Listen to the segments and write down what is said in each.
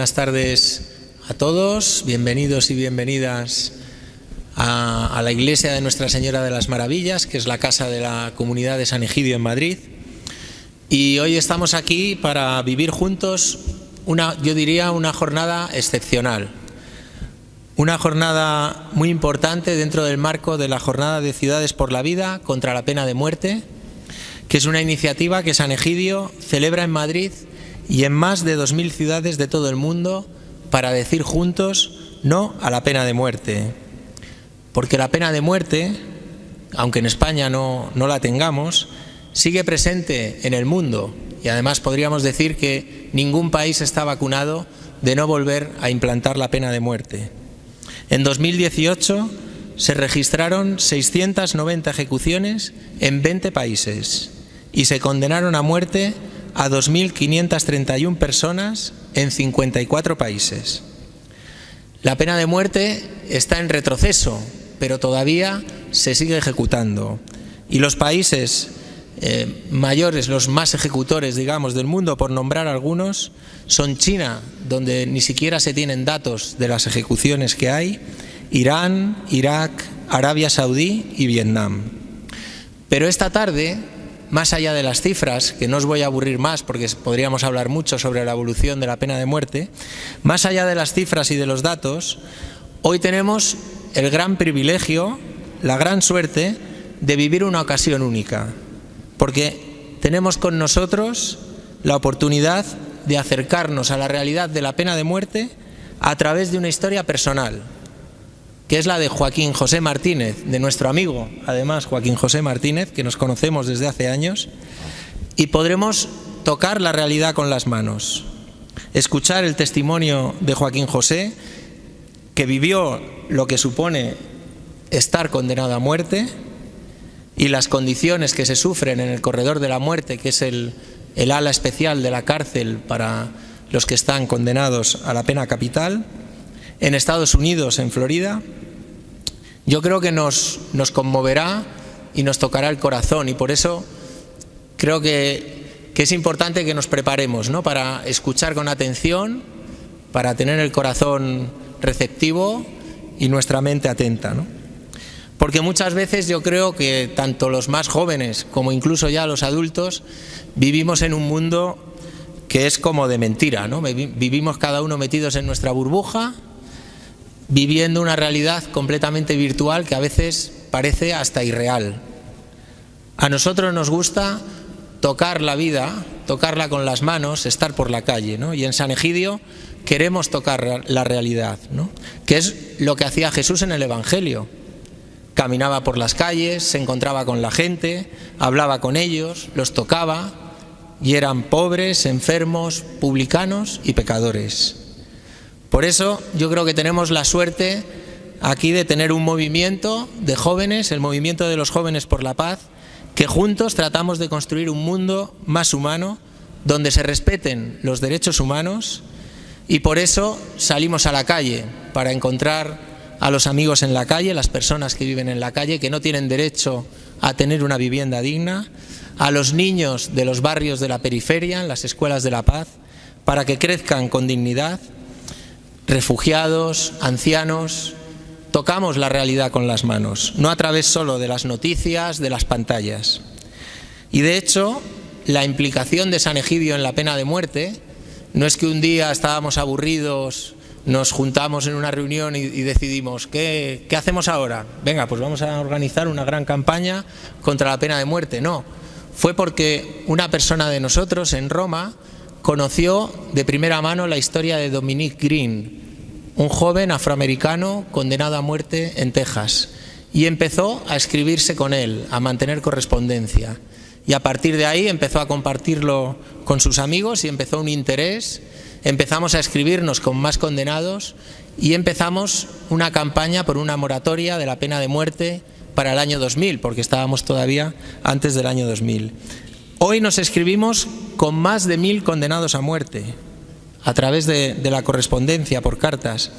Buenas tardes a todos, bienvenidos y bienvenidas a la Iglesia de Nuestra Señora de las Maravillas, que es la casa de la Comunidad de San Egidio en Madrid. Y hoy estamos aquí para vivir juntos yo diría una jornada excepcional. Una jornada muy importante dentro del marco de la Jornada de Ciudades por la Vida contra la Pena de Muerte, que es una iniciativa que San Egidio celebra en Madrid y en más de 2000 ciudades de todo el mundo para decir juntos no a la pena de muerte. Porque la pena de muerte, aunque en España no la tengamos, sigue presente en el mundo y además podríamos decir que ningún país está vacunado de no volver a implantar la pena de muerte. En 2018 se registraron 690 ejecuciones en 20 países y se condenaron a muerte a 2.531 personas en 54 países. La pena de muerte está en retroceso, pero todavía se sigue ejecutando. Y los países mayores, los más ejecutores, digamos, del mundo, por nombrar algunos, son China, donde ni siquiera se tienen datos de las ejecuciones que hay, Irán, Irak, Arabia Saudí y Vietnam. Pero esta tarde, más allá de las cifras, que no os voy a aburrir más porque podríamos hablar mucho sobre la evolución de la pena de muerte, más allá de las cifras y de los datos, hoy tenemos el gran privilegio, la gran suerte de vivir una ocasión única, porque tenemos con nosotros la oportunidad de acercarnos a la realidad de la pena de muerte a través de una historia personal, que es la de Joaquín José Martínez, de nuestro amigo, además, Joaquín José Martínez, que nos conocemos desde hace años, y podremos tocar la realidad con las manos, escuchar el testimonio de Joaquín José, que vivió lo que supone estar condenado a muerte y las condiciones que se sufren en el corredor de la muerte, que es el ala especial de la cárcel para los que están condenados a la pena capital, en Estados Unidos, en Florida. Yo creo que nos conmoverá y nos tocará el corazón, y por eso creo que es importante que nos preparemos, ¿no?, para escuchar con atención, para tener el corazón receptivo y nuestra mente atenta, ¿no? Porque muchas veces yo creo que tanto los más jóvenes como incluso ya los adultos vivimos en un mundo que es como de mentira, ¿no? Vivimos cada uno metidos en nuestra burbuja, viviendo una realidad completamente virtual que a veces parece hasta irreal. A nosotros nos gusta tocar la vida, tocarla con las manos, estar por la calle, ¿no? Y en San Egidio queremos tocar la realidad, ¿no?, que es lo que hacía Jesús en el Evangelio. Caminaba por las calles, se encontraba con la gente, hablaba con ellos, los tocaba, y eran pobres, enfermos, publicanos y pecadores. Por eso yo creo que tenemos la suerte aquí de tener un movimiento de jóvenes, el movimiento de los jóvenes por la paz, que juntos tratamos de construir un mundo más humano, donde se respeten los derechos humanos, y por eso salimos a la calle, para encontrar a los amigos en la calle, las personas que viven en la calle, que no tienen derecho a tener una vivienda digna, a los niños de los barrios de la periferia, en las escuelas de la paz, para que crezcan con dignidad, refugiados, ancianos. Tocamos la realidad con las manos, no a través solo de las noticias, de las pantallas. Y de hecho, la implicación de San Egidio en la pena de muerte no es que un día estábamos aburridos, nos juntamos en una reunión y decidimos, ¿qué hacemos ahora? Venga, pues vamos a organizar una gran campaña contra la pena de muerte. No, fue porque una persona de nosotros en Roma conoció de primera mano la historia de Dominic Green, un joven afroamericano condenado a muerte en Texas, y empezó a escribirse con él, a mantener correspondencia. Y a partir de ahí empezó a compartirlo con sus amigos y empezó un interés. Empezamos a escribirnos con más condenados y empezamos una campaña por una moratoria de la pena de muerte para el año 2000, porque estábamos todavía antes del año 2000. Hoy nos escribimos con más de 1000 condenados a muerte a través de la correspondencia por cartas.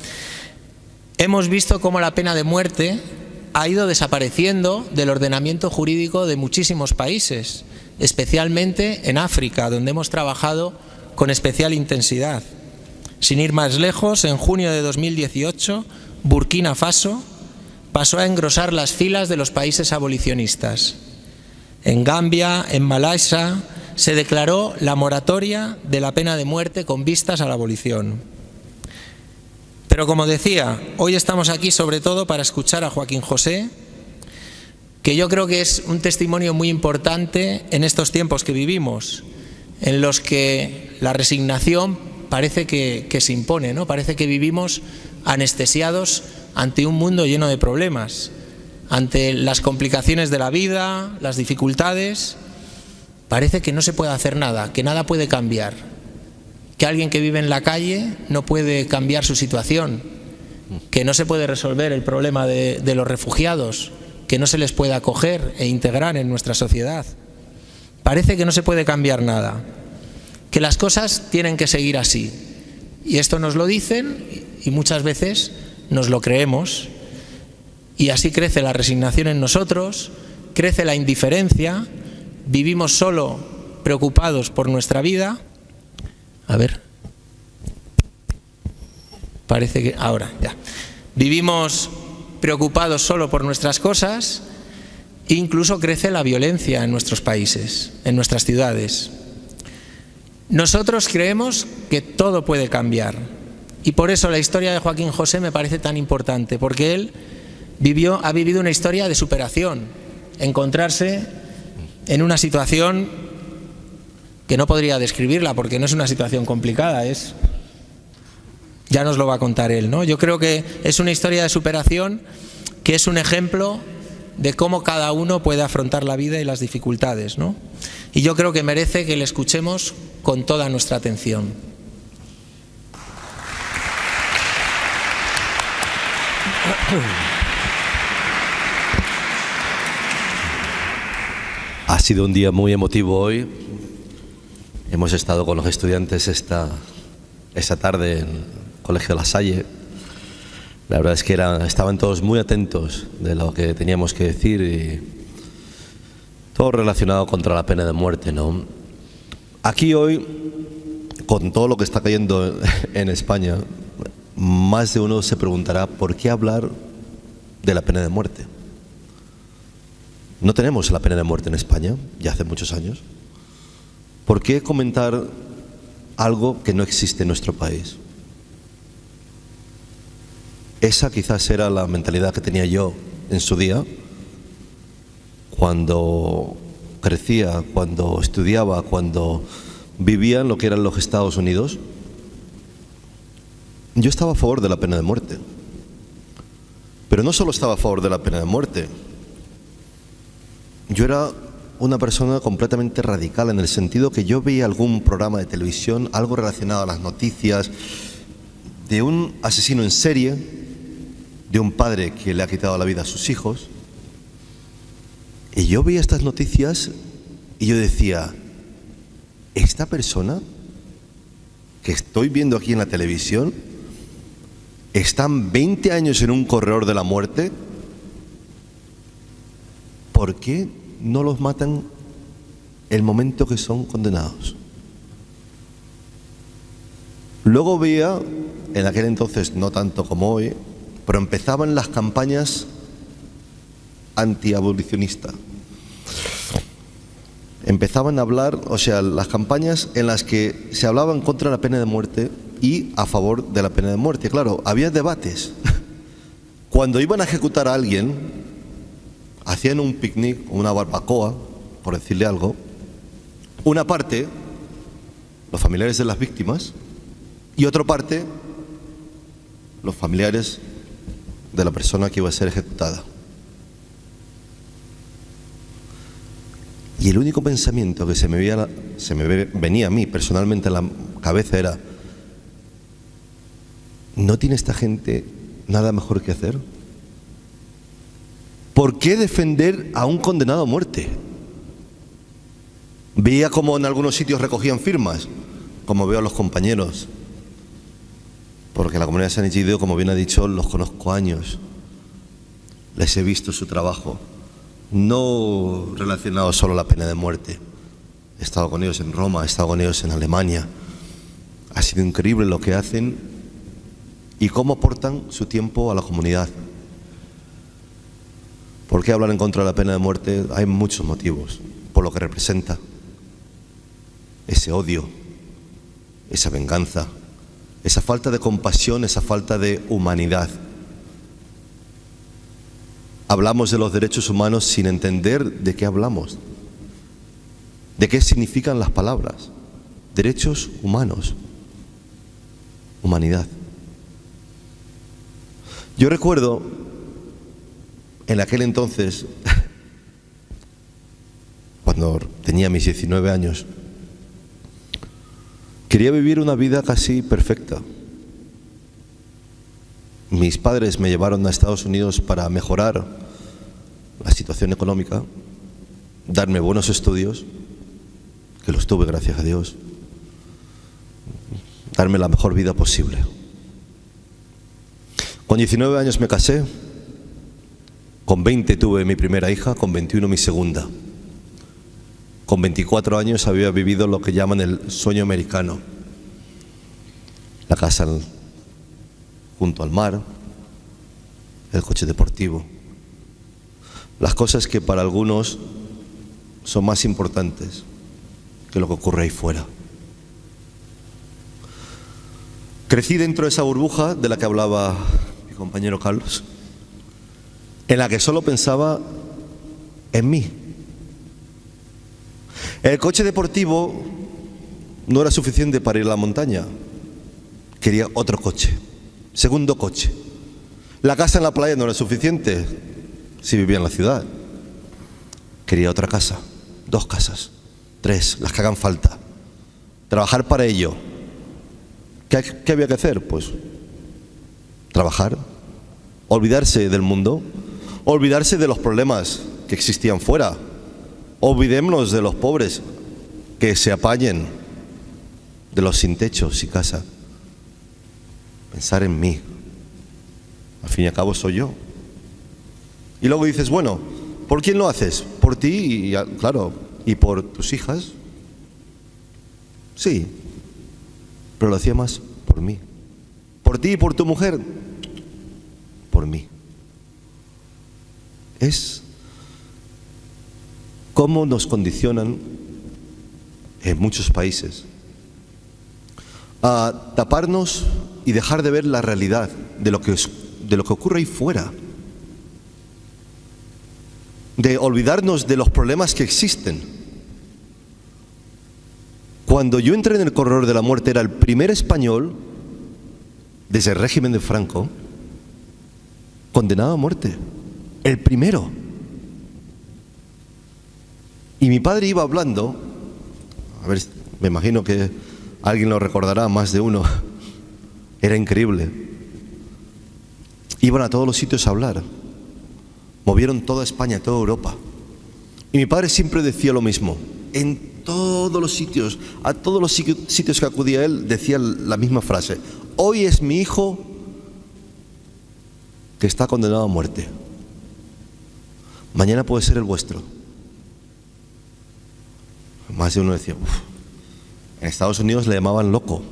Hemos visto cómo la pena de muerte ha ido desapareciendo del ordenamiento jurídico de muchísimos países, especialmente en África, donde hemos trabajado con especial intensidad. Sin ir más lejos, en junio de 2018, Burkina Faso pasó a engrosar las filas de los países abolicionistas. En Gambia, en Malasia, se declaró la moratoria de la pena de muerte con vistas a la abolición. Pero como decía, hoy estamos aquí sobre todo para escuchar a Joaquín José, que yo creo que es un testimonio muy importante en estos tiempos que vivimos, en los que la resignación parece que se impone, ¿no? Parece que vivimos anestesiados ante un mundo lleno de problemas, ante las complicaciones de la vida, las dificultades. Parece que no se puede hacer nada, que nada puede cambiar, que alguien que vive en la calle no puede cambiar su situación, que no se puede resolver el problema de los refugiados, que no se les puede acoger e integrar en nuestra sociedad. Parece que no se puede cambiar nada, que las cosas tienen que seguir así. Y esto nos lo dicen y muchas veces nos lo creemos. Y así crece la resignación en nosotros, crece la indiferencia, vivimos solo preocupados por nuestra vida. A ver, parece que ahora ya. Vivimos preocupados solo por nuestras cosas e incluso crece la violencia en nuestros países, en nuestras ciudades. Nosotros creemos que todo puede cambiar y por eso la historia de Joaquín José me parece tan importante, porque él ha vivido una historia de superación, encontrarse en una situación que no podría describirla porque no es una situación complicada, ya nos lo va a contar él, ¿no? Yo creo que es una historia de superación que es un ejemplo de cómo cada uno puede afrontar la vida y las dificultades, ¿no? Y yo creo que merece que le escuchemos con toda nuestra atención. Ha sido un día muy emotivo hoy. Hemos estado con los estudiantes esta tarde en el Colegio La Salle. La verdad es que estaban todos muy atentos de lo que teníamos que decir y todo relacionado contra la pena de muerte, ¿no? Aquí hoy, con todo lo que está cayendo en España, más de uno se preguntará ¿por qué hablar de la pena de muerte? No tenemos la pena de muerte en España, ya hace muchos años. ¿Por qué comentar algo que no existe en nuestro país? Esa quizás era la mentalidad que tenía yo en su día, cuando crecía, cuando estudiaba, cuando vivía en lo que eran los Estados Unidos. Yo estaba a favor de la pena de muerte, pero no solo estaba a favor de la pena de muerte. Yo era una persona completamente radical en el sentido que yo veía algún programa de televisión, algo relacionado a las noticias de un asesino en serie, de un padre que le ha quitado la vida a sus hijos, y yo veía estas noticias y yo decía, esta persona que estoy viendo aquí en la televisión están 20 años en un corredor de la muerte. ¿Por qué no los matan el momento que son condenados? Luego veía, en aquel entonces no tanto como hoy, pero empezaban las campañas antiabolicionistas. Empezaban a hablar, las campañas en las que se hablaba en contra de la pena de muerte y a favor de la pena de muerte. Claro, había debates. Cuando iban a ejecutar a alguien, hacían un picnic, una barbacoa, por decirle algo. Una parte, los familiares de las víctimas, y otra parte, los familiares de la persona que iba a ser ejecutada. Y el único pensamiento que se me venía a mí personalmente en la cabeza era, ¿no tiene esta gente nada mejor que hacer? ¿Por qué defender a un condenado a muerte? Veía como en algunos sitios recogían firmas, como veo a los compañeros, porque la comunidad de San Egidio, como bien ha dicho, los conozco años, les he visto su trabajo, no relacionado solo a la pena de muerte. He estado con ellos en Roma, he estado con ellos en Alemania, Ha sido increíble lo que hacen y cómo aportan su tiempo a la comunidad. ¿Por qué hablar en contra de la pena de muerte? Hay muchos motivos. Por lo que representa. Ese odio, esa venganza, esa falta de compasión, esa falta de humanidad. Hablamos de los derechos humanos sin entender de qué hablamos, de qué significan las palabras. Derechos humanos, humanidad. Yo recuerdo, en aquel entonces, cuando tenía mis 19 años, quería vivir una vida casi perfecta. Mis padres me llevaron a Estados Unidos para mejorar la situación económica, darme buenos estudios, que los tuve gracias a Dios, darme la mejor vida posible. Con 19 años me casé, con 20 tuve mi primera hija, con 21 mi segunda. Con 24 años había vivido lo que llaman el sueño americano. La casa junto al mar, el coche deportivo. Las cosas que para algunos son más importantes que lo que ocurre ahí fuera. Crecí dentro de esa burbuja de la que hablaba mi compañero Carlos, en la que solo pensaba en mí. El coche deportivo no era suficiente para ir a la montaña. Quería otro coche, segundo coche. La casa en la playa no era suficiente si vivía en la ciudad. Quería otra casa, 2 casas, 3, las que hagan falta. Trabajar para ello. ¿Qué había que hacer? Pues trabajar, olvidarse del mundo, olvidarse de los problemas que existían fuera. Olvidémonos de los pobres, que se apañen, de los sin techo, sin casa. Pensar en mí. Al fin y al cabo soy yo. Y luego dices, bueno, ¿por quién lo haces? Por ti y, claro, y por tus hijas. Sí, pero lo hacía más por mí. Por ti y por tu mujer, por mí. Es cómo nos condicionan en muchos países a taparnos y dejar de ver la realidad de lo que ocurre ahí fuera, de olvidarnos de los problemas que existen. Cuando yo entré en el corredor de la muerte, era el primer español desde el régimen de Franco condenado a muerte, el primero. Y mi padre iba hablando, a ver, me imagino que alguien lo recordará, más de uno, era increíble. Iban a todos los sitios a hablar, movieron toda España, toda Europa. Y mi padre siempre decía lo mismo, en todos los sitios, a todos los sitios que acudía él, decía la misma frase: hoy es mi hijo que está condenado a muerte, mañana puede ser el vuestro. Más de uno decía, en Estados Unidos le llamaban loco.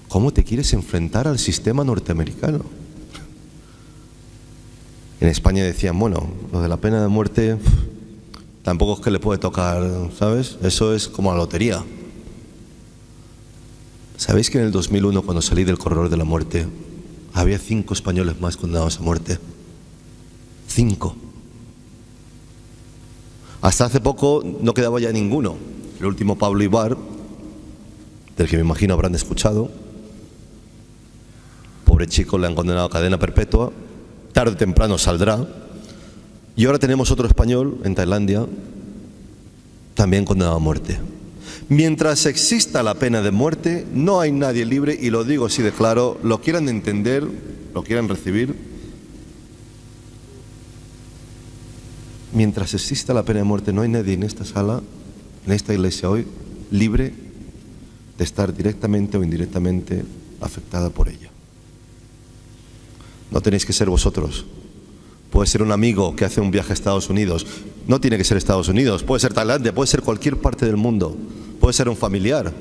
¿Cómo te quieres enfrentar al sistema norteamericano? En España decían, bueno, lo de la pena de muerte tampoco es que le puede tocar, ¿sabes? Eso es como la lotería. ¿Sabéis que en el 2001, cuando salí del corredor de la muerte, había 5 españoles más condenados a muerte? 5. Hasta hace poco no quedaba ya ninguno. El último, Pablo Ibar, del que me imagino habrán escuchado. Pobre chico, le han condenado a cadena perpetua. Tarde o temprano saldrá. Y ahora tenemos otro español en Tailandia, también condenado a muerte. Mientras exista la pena de muerte, no hay nadie libre, y lo digo así de claro, lo quieran entender, lo quieran recibir. Mientras exista la pena de muerte, no hay nadie en esta sala, en esta iglesia hoy, libre de estar directamente o indirectamente afectada por ella. No tenéis que ser vosotros. Puede ser un amigo que hace un viaje a Estados Unidos. No tiene que ser Estados Unidos. Puede ser Tailandia, puede ser cualquier parte del mundo. Puede ser un familiar.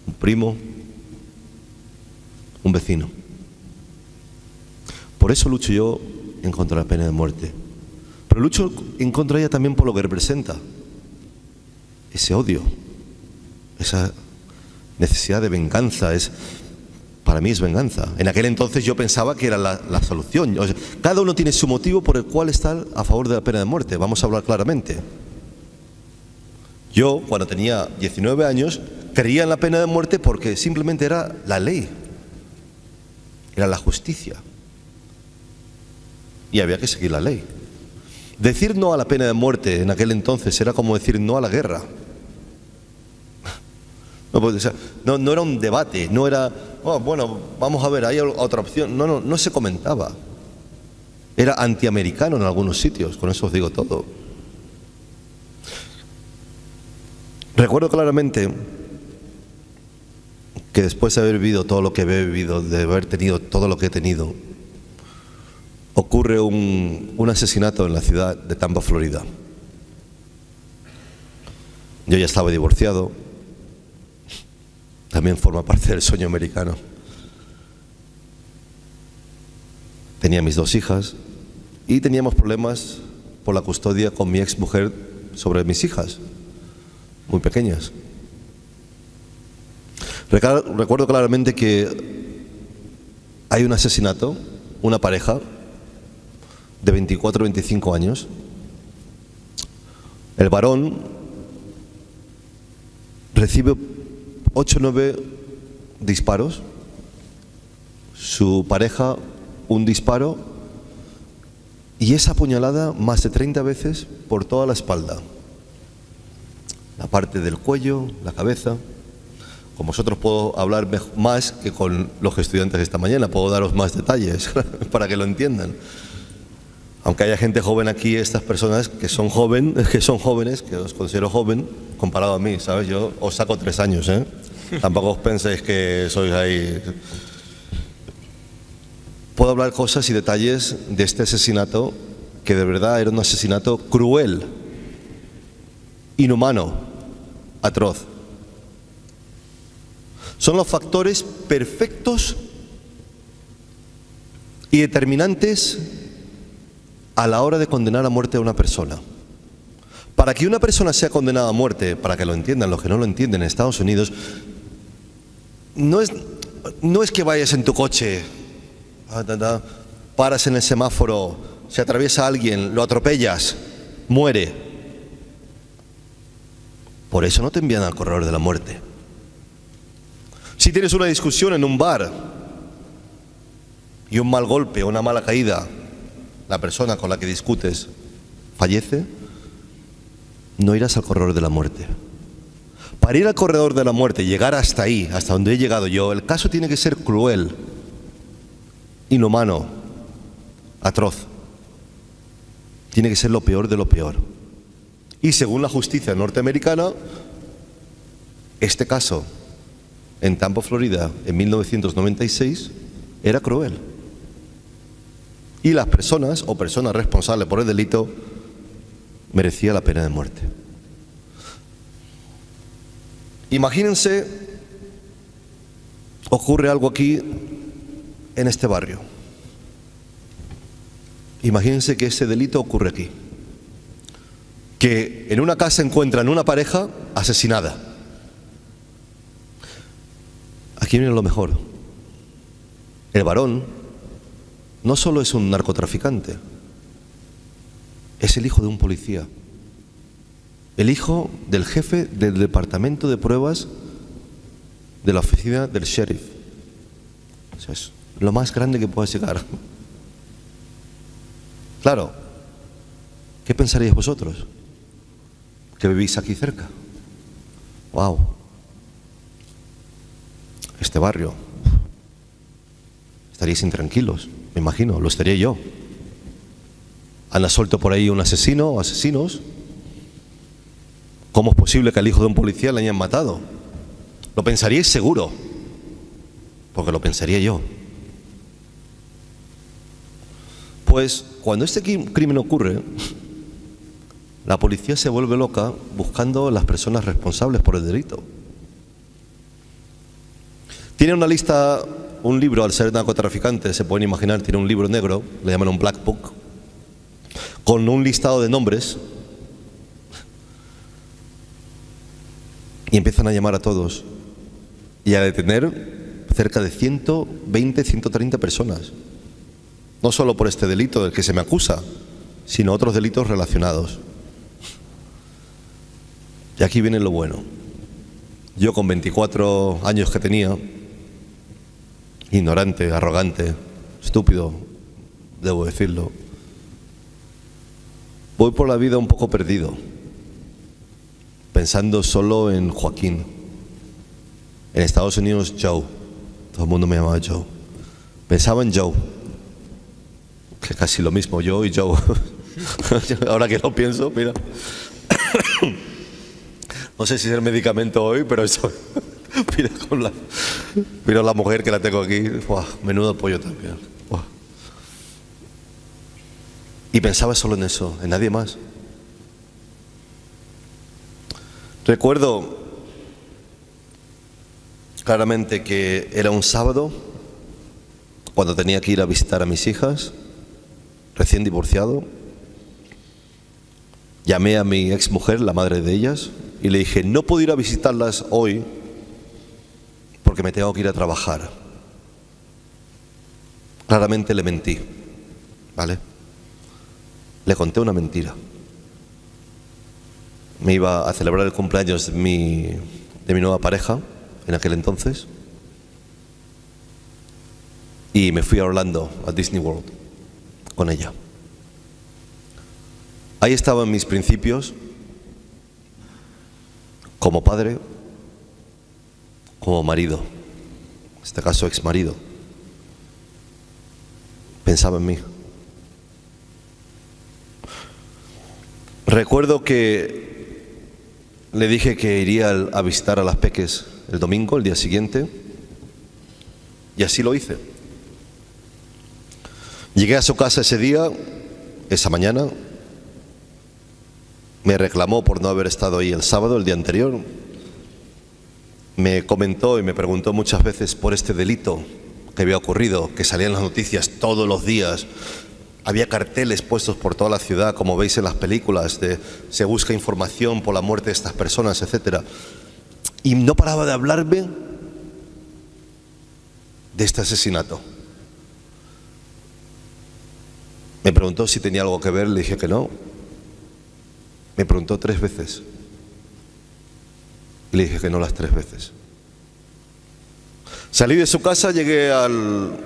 un primo, un vecino. Por eso lucho yo en contra de la pena de muerte. Pero lucho en contra de ella también por lo que representa. Ese odio, esa necesidad de venganza, para mí es venganza. En aquel entonces yo pensaba que era la solución. O sea, cada uno tiene su motivo por el cual está a favor de la pena de muerte. Vamos a hablar claramente. Yo, cuando tenía 19 años, creía en la pena de muerte porque simplemente era la ley, era la justicia. Y había que seguir la ley. Decir no a la pena de muerte en aquel entonces era como decir no a la guerra. No era un debate, no era, oh, bueno, vamos a ver, hay otra opción. No se comentaba. Era antiamericano en algunos sitios, con eso os digo todo. Recuerdo claramente que después de haber vivido todo lo que he vivido, de haber tenido todo lo que he tenido, ocurre un asesinato en la ciudad de Tampa, Florida. Yo ya estaba divorciado, también forma parte del sueño americano. Tenía mis 2 hijas y teníamos problemas por la custodia con mi ex mujer sobre mis hijas, muy pequeñas. Recuerdo claramente que hay un asesinato, una pareja de 24 o 25 años. El varón recibe 8 o 9 disparos, su pareja un disparo y esa puñalada más de 30 veces por toda la espalda, la parte del cuello, la cabeza. Con vosotros puedo hablar más que con los estudiantes de esta mañana, puedo daros más detalles para que lo entiendan. Aunque haya gente joven aquí, estas personas que son jóvenes, que os considero joven, comparado a mí, ¿sabes? Yo os saco 3 años, ¿eh? Tampoco os penséis que sois ahí. Puedo hablar cosas y detalles de este asesinato, que de verdad era un asesinato cruel, inhumano, atroz. Son los factores perfectos y determinantes a la hora de condenar a muerte a una persona. Para que una persona sea condenada a muerte, para que lo entiendan los que no lo entienden en Estados Unidos, no es que vayas en tu coche, paras en el semáforo, se atraviesa alguien, lo atropellas, muere. Por eso no te envían al corredor de la muerte. Si tienes una discusión en un bar y un mal golpe o una mala caída, la persona con la que discutes fallece, no irás al corredor de la muerte. Para ir al corredor de la muerte, llegar hasta ahí, hasta donde he llegado yo, el caso tiene que ser cruel, inhumano, atroz. Tiene que ser lo peor de lo peor. Y según la justicia norteamericana, este caso en Tampa, Florida, en 1996, era cruel. Y las personas o personas responsables por el delito merecían la pena de muerte. Imagínense, ocurre algo aquí en este barrio. Imagínense que ese delito ocurre aquí. Que en una casa encuentran una pareja asesinada. Aquí viene lo mejor. El varón no solo es un narcotraficante, es el hijo de un policía, el hijo del jefe del departamento de pruebas de la oficina del sheriff. O sea, es lo más grande que puedes llegar. Claro, ¿qué pensaríais vosotros? Que vivís aquí cerca. ¡Wow! Este barrio. Estaríais intranquilos, me imagino, lo estaría yo. Anda suelto por ahí un asesino o asesinos. ¿Cómo es posible que al hijo de un policía le hayan matado? Lo pensaríais seguro, porque lo pensaría yo. Pues cuando este crimen ocurre, la policía se vuelve loca buscando a las personas responsables por el delito. Tiene una lista, un libro, al ser narcotraficante, se pueden imaginar, tiene un libro negro, le llaman un black book, con un listado de nombres, y empiezan a llamar a todos y a detener cerca de 120, 130 personas. No solo por este delito del que se me acusa, sino otros delitos relacionados. Y aquí viene lo bueno. Yo con 24 años que tenía, ignorante, arrogante, estúpido, debo decirlo, voy por la vida un poco perdido, pensando solo en Joaquín. En Estados Unidos, Joe. Todo el mundo me llamaba Joe. Pensaba en Joe, que casi lo mismo, yo y Joe. Ahora que lo pienso, mira. No sé si es el medicamento hoy, pero eso. Mira la mujer que la tengo aquí. Buah, menudo pollo también. Buah. Y pensaba solo en eso, en nadie más. Recuerdo claramente que era un sábado, cuando tenía que ir a visitar a mis hijas, recién divorciado. Llamé a mi exmujer, la madre de ellas, y le dije, no puedo ir a visitarlas hoy porque me tengo que ir a trabajar. Claramente le mentí, ¿vale? Le conté una mentira. Me iba a celebrar el cumpleaños de mi nueva pareja en aquel entonces, y me fui a Orlando, a Disney World, con ella. Ahí estaban mis principios como padre, como marido, en este caso ex marido. Pensaba en mí. Recuerdo que le dije que iría a visitar a las peques el domingo, el día siguiente, y así lo hice. Llegué a su casa ese día, esa mañana. Me reclamó por no haber estado ahí el sábado, el día anterior. Me comentó y me preguntó muchas veces por este delito que había ocurrido, que salía en las noticias todos los días. Había carteles puestos por toda la ciudad, como veis en las películas, de se busca información por la muerte de estas personas, etc. Y no paraba de hablarme de este asesinato. Me preguntó si tenía algo que ver, le dije que no. Me preguntó 3 veces. Y le dije que no las 3 veces. Salí de su casa, llegué al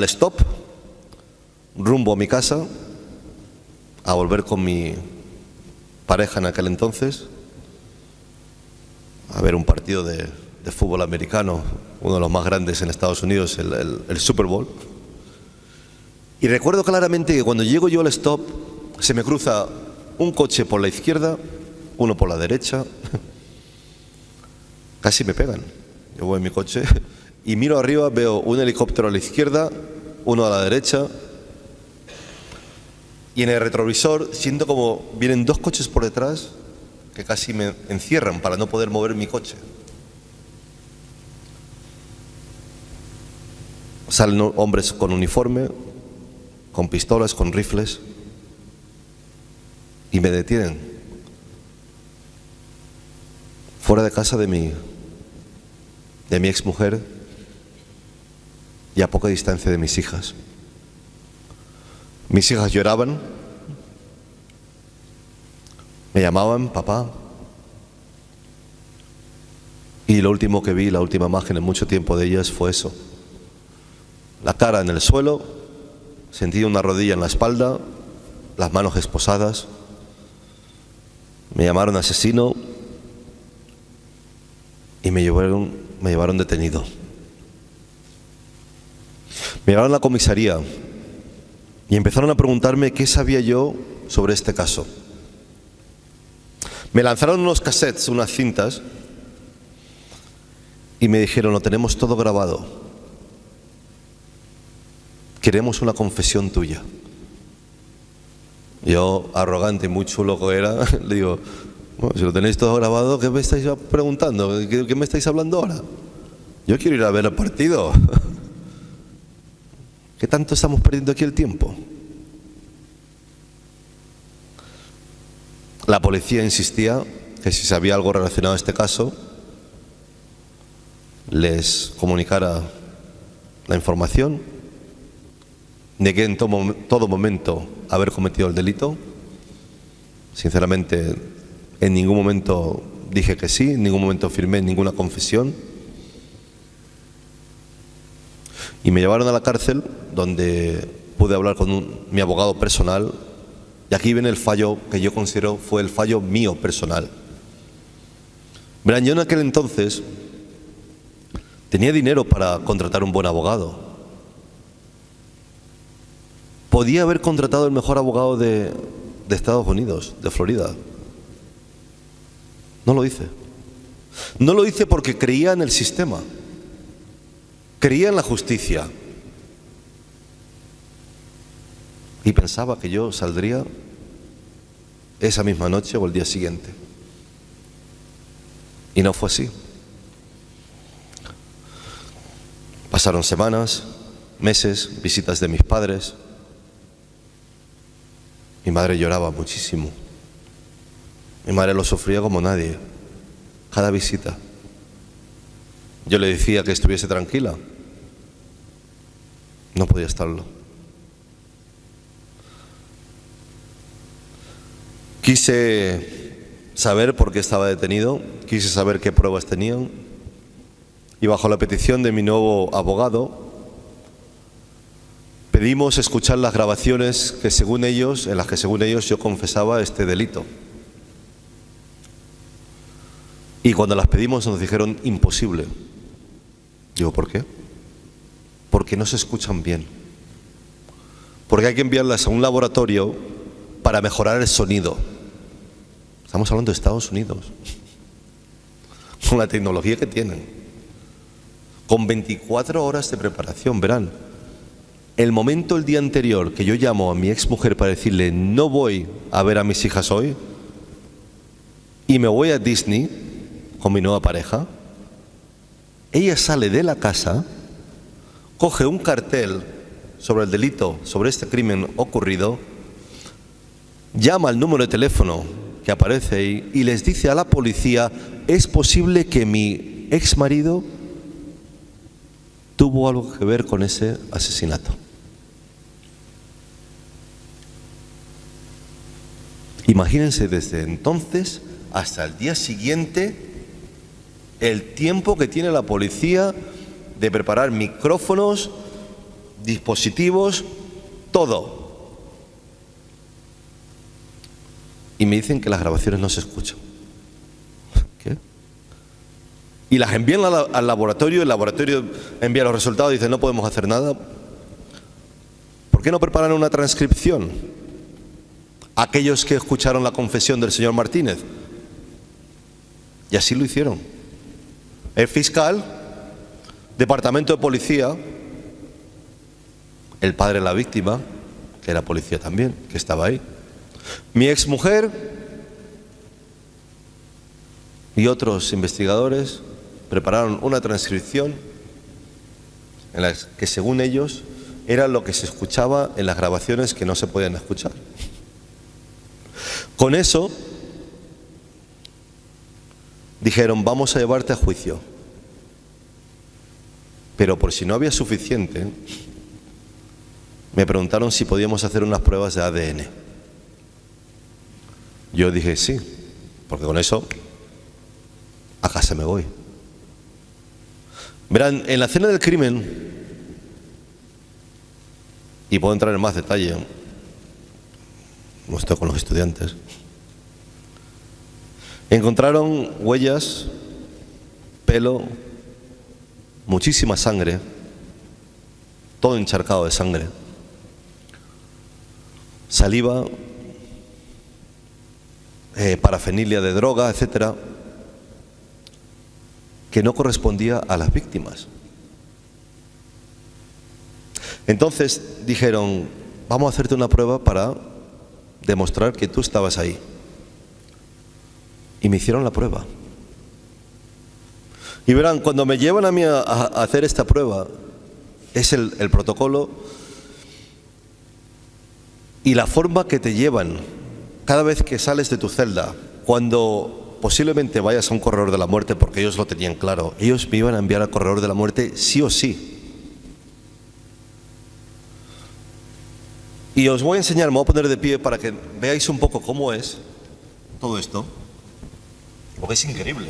stop, rumbo a mi casa, a volver con mi pareja en aquel entonces, a ver un partido de fútbol americano, uno de los más grandes en Estados Unidos, el Super Bowl. Y recuerdo claramente que cuando llego yo al stop, se me cruza un coche por la izquierda, uno por la derecha. Casi me pegan. Yo voy en mi coche y miro arriba, veo un helicóptero a la izquierda, uno a la derecha, y en el retrovisor siento como vienen 2 coches por detrás que casi me encierran para no poder mover mi coche. Salen hombres con uniforme, con pistolas, con rifles, y me detienen fuera de casa de mi exmujer y a poca distancia de mis hijas. Mis hijas lloraban, me llamaban papá, y lo último que vi, la última imagen en mucho tiempo de ellas fue eso: la cara en el suelo, sentí una rodilla en la espalda, las manos esposadas. Me llamaron asesino y me llevaron detenido. Me llevaron a la comisaría y empezaron a preguntarme qué sabía yo sobre este caso. Me lanzaron unos cassettes, unas cintas, y me dijeron: lo tenemos todo grabado. Queremos una confesión tuya. Yo, arrogante y muy chulo que era, le digo: bueno, si lo tenéis todo grabado, ¿qué me estáis preguntando? ¿Qué me estáis hablando ahora? Yo quiero ir a ver el partido. ¿Qué tanto estamos perdiendo aquí el tiempo? La policía insistía que si sabía algo relacionado a este caso, les comunicara la información. Negué en todo momento haber cometido el delito. Sinceramente, en ningún momento dije que sí, en ningún momento firmé ninguna confesión. Y me llevaron a la cárcel, donde pude hablar con mi abogado personal. Y aquí viene el fallo que yo considero fue el fallo mío personal. Verán, yo en aquel entonces tenía dinero para contratar un buen abogado. Podía haber contratado el mejor abogado de Estados Unidos, de Florida. No lo hice. No lo hice porque creía en el sistema. Creía en la justicia. Y pensaba que yo saldría esa misma noche o el día siguiente. Y no fue así. Pasaron semanas, meses, visitas de mis padres. Mi madre lloraba muchísimo. Mi madre lo sufría como nadie. Cada visita. Yo le decía que estuviese tranquila. No podía estarlo. Quise saber por qué estaba detenido, quise saber qué pruebas tenían, y bajo la petición de mi nuevo abogado pedimos escuchar las grabaciones en las que según ellos yo confesaba este delito. Y cuando las pedimos nos dijeron imposible. Digo, ¿por qué? Porque no se escuchan bien. Porque hay que enviarlas a un laboratorio para mejorar el sonido. Estamos hablando de Estados Unidos, con la tecnología que tienen, con 24 horas de preparación. Verán, el momento el día anterior que yo llamo a mi exmujer para decirle no voy a ver a mis hijas hoy y me voy a Disney con mi nueva pareja, ella sale de la casa, coge un cartel sobre el delito, sobre este crimen ocurrido, llama al número de teléfono que aparece ahí y les dice a la policía: es posible que mi ex marido tuvo algo que ver con ese asesinato. Imagínense desde entonces hasta el día siguiente el tiempo que tiene la policía de preparar micrófonos, dispositivos, todo. Y me dicen que las grabaciones no se escuchan. ¿Qué? Y las envían al laboratorio, el laboratorio envía los resultados y dice no podemos hacer nada. ¿Por qué no preparan una transcripción? Aquellos que escucharon la confesión del señor Martínez. Y así lo hicieron. El fiscal, departamento de policía, el padre de la víctima, que era policía también, que estaba ahí, mi exmujer y otros investigadores prepararon una transcripción en la que según ellos era lo que se escuchaba en las grabaciones que no se podían escuchar. Con eso dijeron vamos a llevarte a juicio, pero por si no había suficiente me preguntaron si podíamos hacer unas pruebas de ADN. Yo dije sí, porque con eso a casa me voy. Verán, en la escena del crimen, y puedo entrar en más detalle, no estoy con los estudiantes, encontraron huellas, pelo, muchísima sangre, todo encharcado de sangre, saliva, parafenilia de droga, etcétera, que no correspondía a las víctimas. Entonces dijeron, vamos a hacerte una prueba para demostrar que tú estabas ahí. Y me hicieron la prueba. Y verán, cuando me llevan a mí a hacer esta prueba, es el protocolo y la forma que te llevan cada vez que sales de tu celda, cuando posiblemente vayas a un corredor de la muerte, porque ellos lo tenían claro, ellos me iban a enviar al corredor de la muerte sí o sí. Y os voy a enseñar, me voy a poner de pie para que veáis un poco cómo es todo esto, porque es increíble.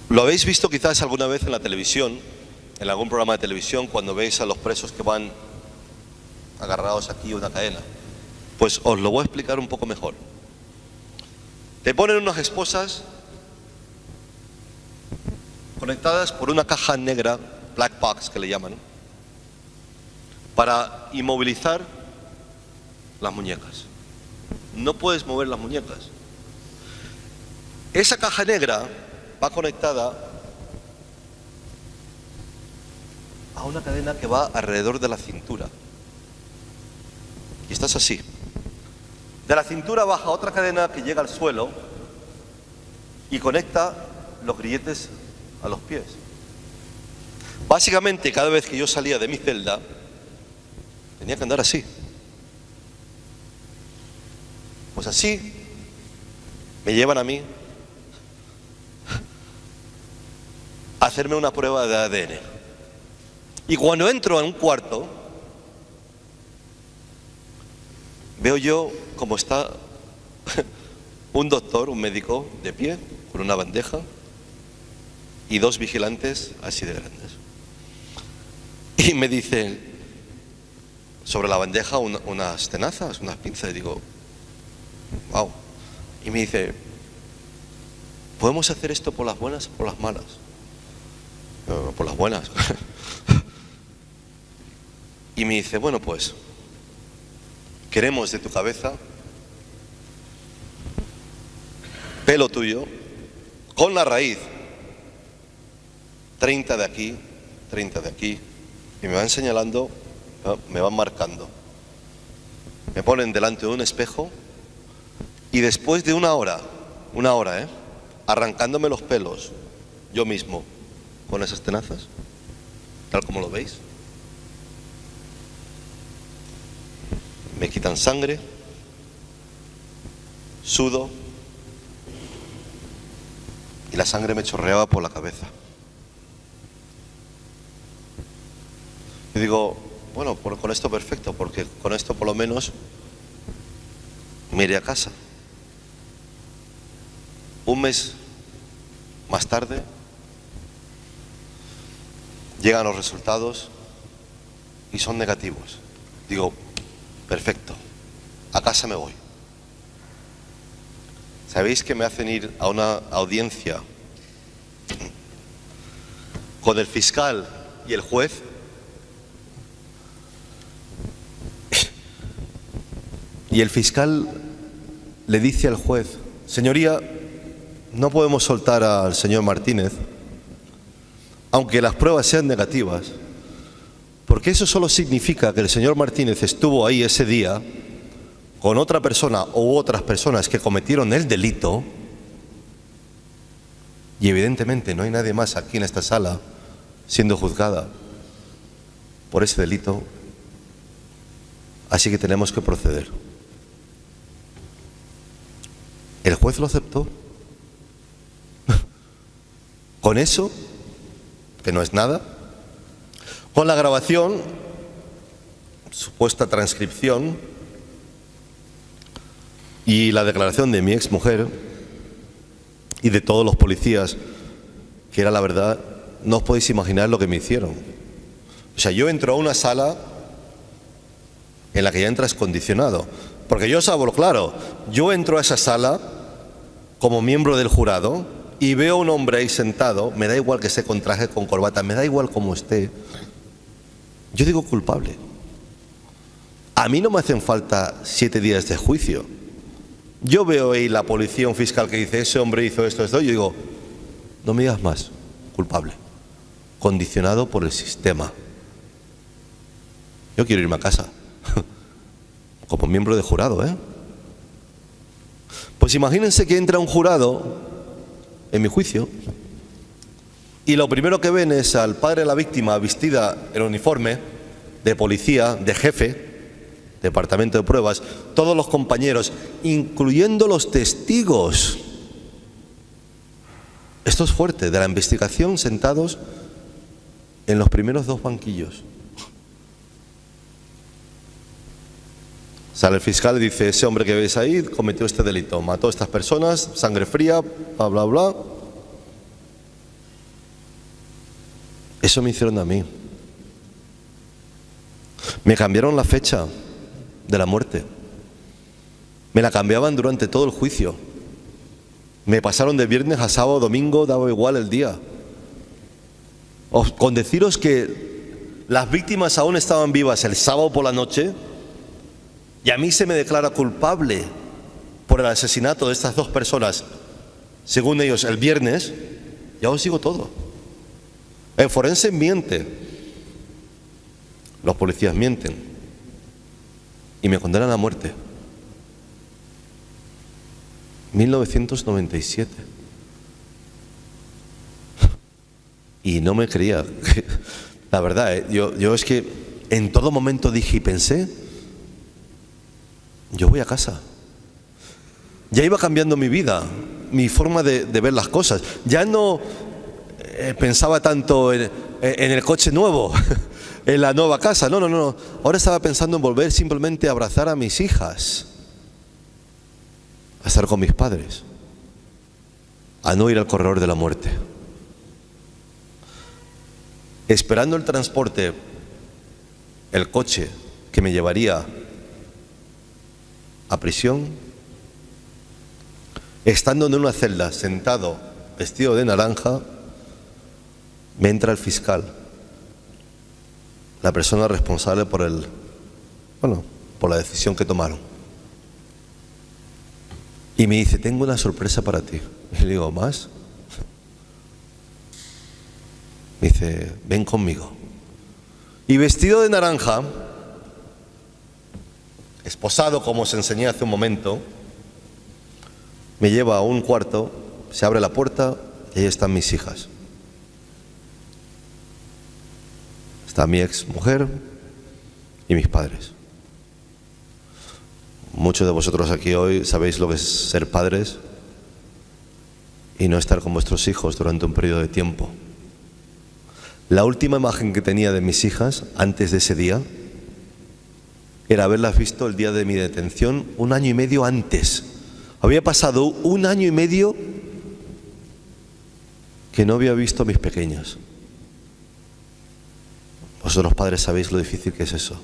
Lo habéis visto quizás alguna vez en la televisión, en algún programa de televisión, cuando veis a los presos que van agarrados aquí a una cadena. Pues os lo voy a explicar un poco mejor. Te ponen unas esposas conectadas por una caja negra, black box que le llaman, para inmovilizar las muñecas. No puedes mover las muñecas. Esa caja negra va conectada a una cadena que va alrededor de la cintura. Y estás así. De la cintura baja otra cadena que llega al suelo y conecta los grilletes a los pies. Básicamente, cada vez que yo salía de mi celda, tenía que andar así. Pues así me llevan a mí a hacerme una prueba de ADN. Y cuando entro en un cuarto, veo yo cómo está un doctor, un médico, de pie, con una bandeja, y dos vigilantes así de grandes. Y me dicen, sobre la bandeja, unas tenazas, unas pinzas, y digo, wow. Y me dice, ¿podemos hacer esto por las buenas o por las malas? No, por las buenas. Y me dice, bueno, pues queremos de tu cabeza pelo tuyo con la raíz, 30 de aquí, 30 de aquí, y me van señalando, me van marcando, me ponen delante de un espejo y después de una hora, arrancándome los pelos yo mismo con esas tenazas, tal como lo veis, me quitan sangre, sudo y la sangre me chorreaba por la cabeza. Y digo, bueno, con esto perfecto, porque con esto por lo menos me iré a casa. Un mes más tarde llegan los resultados y son negativos. Digo, perfecto, a casa me voy. ¿Sabéis que me hacen ir a una audiencia con el fiscal y el juez? Y el fiscal le dice al juez, señoría, no podemos soltar al señor Martínez, aunque las pruebas sean negativas, porque eso solo significa que el señor Martínez estuvo ahí ese día con otra persona u otras personas que cometieron el delito, y evidentemente no hay nadie más aquí en esta sala siendo juzgada por ese delito, así que tenemos que proceder. El juez lo aceptó. Con eso, que no es nada, con la grabación, supuesta transcripción y la declaración de mi exmujer y de todos los policías, que era la verdad, no os podéis imaginar lo que me hicieron. O sea, yo entro a una sala en la que ya entras condicionado, porque yo os hablo claro, yo entro a esa sala como miembro del jurado y veo a un hombre ahí sentado, me da igual que esté con traje, con corbata, me da igual cómo esté, yo digo culpable. A mí no me hacen falta 7 días de juicio. Yo veo ahí la policía, un fiscal que dice, ese hombre hizo esto, yo digo, no me digas más, culpable, condicionado por el sistema. Yo quiero irme a casa, como miembro de jurado, Pues imagínense que entra un jurado en mi juicio y lo primero que ven es al padre de la víctima vestida en uniforme de policía, de jefe, departamento de pruebas, todos los compañeros, incluyendo los testigos. Esto es fuerte, de la investigación, sentados en los primeros 2 banquillos. Sale el fiscal y dice: ese hombre que veis ahí cometió este delito, mató a estas personas, sangre fría, bla, bla, bla. Eso me hicieron a mí. Me cambiaron la fecha de la muerte. Me la cambiaban durante todo el juicio. Me pasaron de viernes a sábado, domingo, daba igual el día. Con deciros que las víctimas aún estaban vivas el sábado por la noche y a mí se me declara culpable por el asesinato de estas 2 personas, según ellos, el viernes. Ya os digo todo. El forense miente, los policías mienten y me condenan a muerte. 1997. Y no me creía. La verdad, yo es que en todo momento dije y pensé: yo voy a casa. Ya iba cambiando mi vida, mi forma de ver las cosas. Ya no pensaba tanto en el coche nuevo, en la nueva casa. No. Ahora estaba pensando en volver simplemente a abrazar a mis hijas, a estar con mis padres, a no ir al corredor de la muerte. Esperando el transporte, el coche que me llevaría a prisión, estando en una celda, sentado, vestido de naranja, me entra el fiscal, la persona responsable por la decisión que tomaron. Y me dice: tengo una sorpresa para ti. Y le digo: ¿más? Me dice: ven conmigo. Y vestido de naranja, esposado como os enseñé hace un momento, me lleva a un cuarto, se abre la puerta y ahí están mis hijas. Está mi ex mujer y mis padres. Muchos de vosotros aquí hoy sabéis lo que es ser padres y no estar con vuestros hijos durante un periodo de tiempo. La última imagen que tenía de mis hijas antes de ese día era haberlas visto el día de mi detención 1 año y medio antes. Había pasado 1 año y medio que no había visto a mis pequeñas. Vosotros padres sabéis lo difícil que es eso.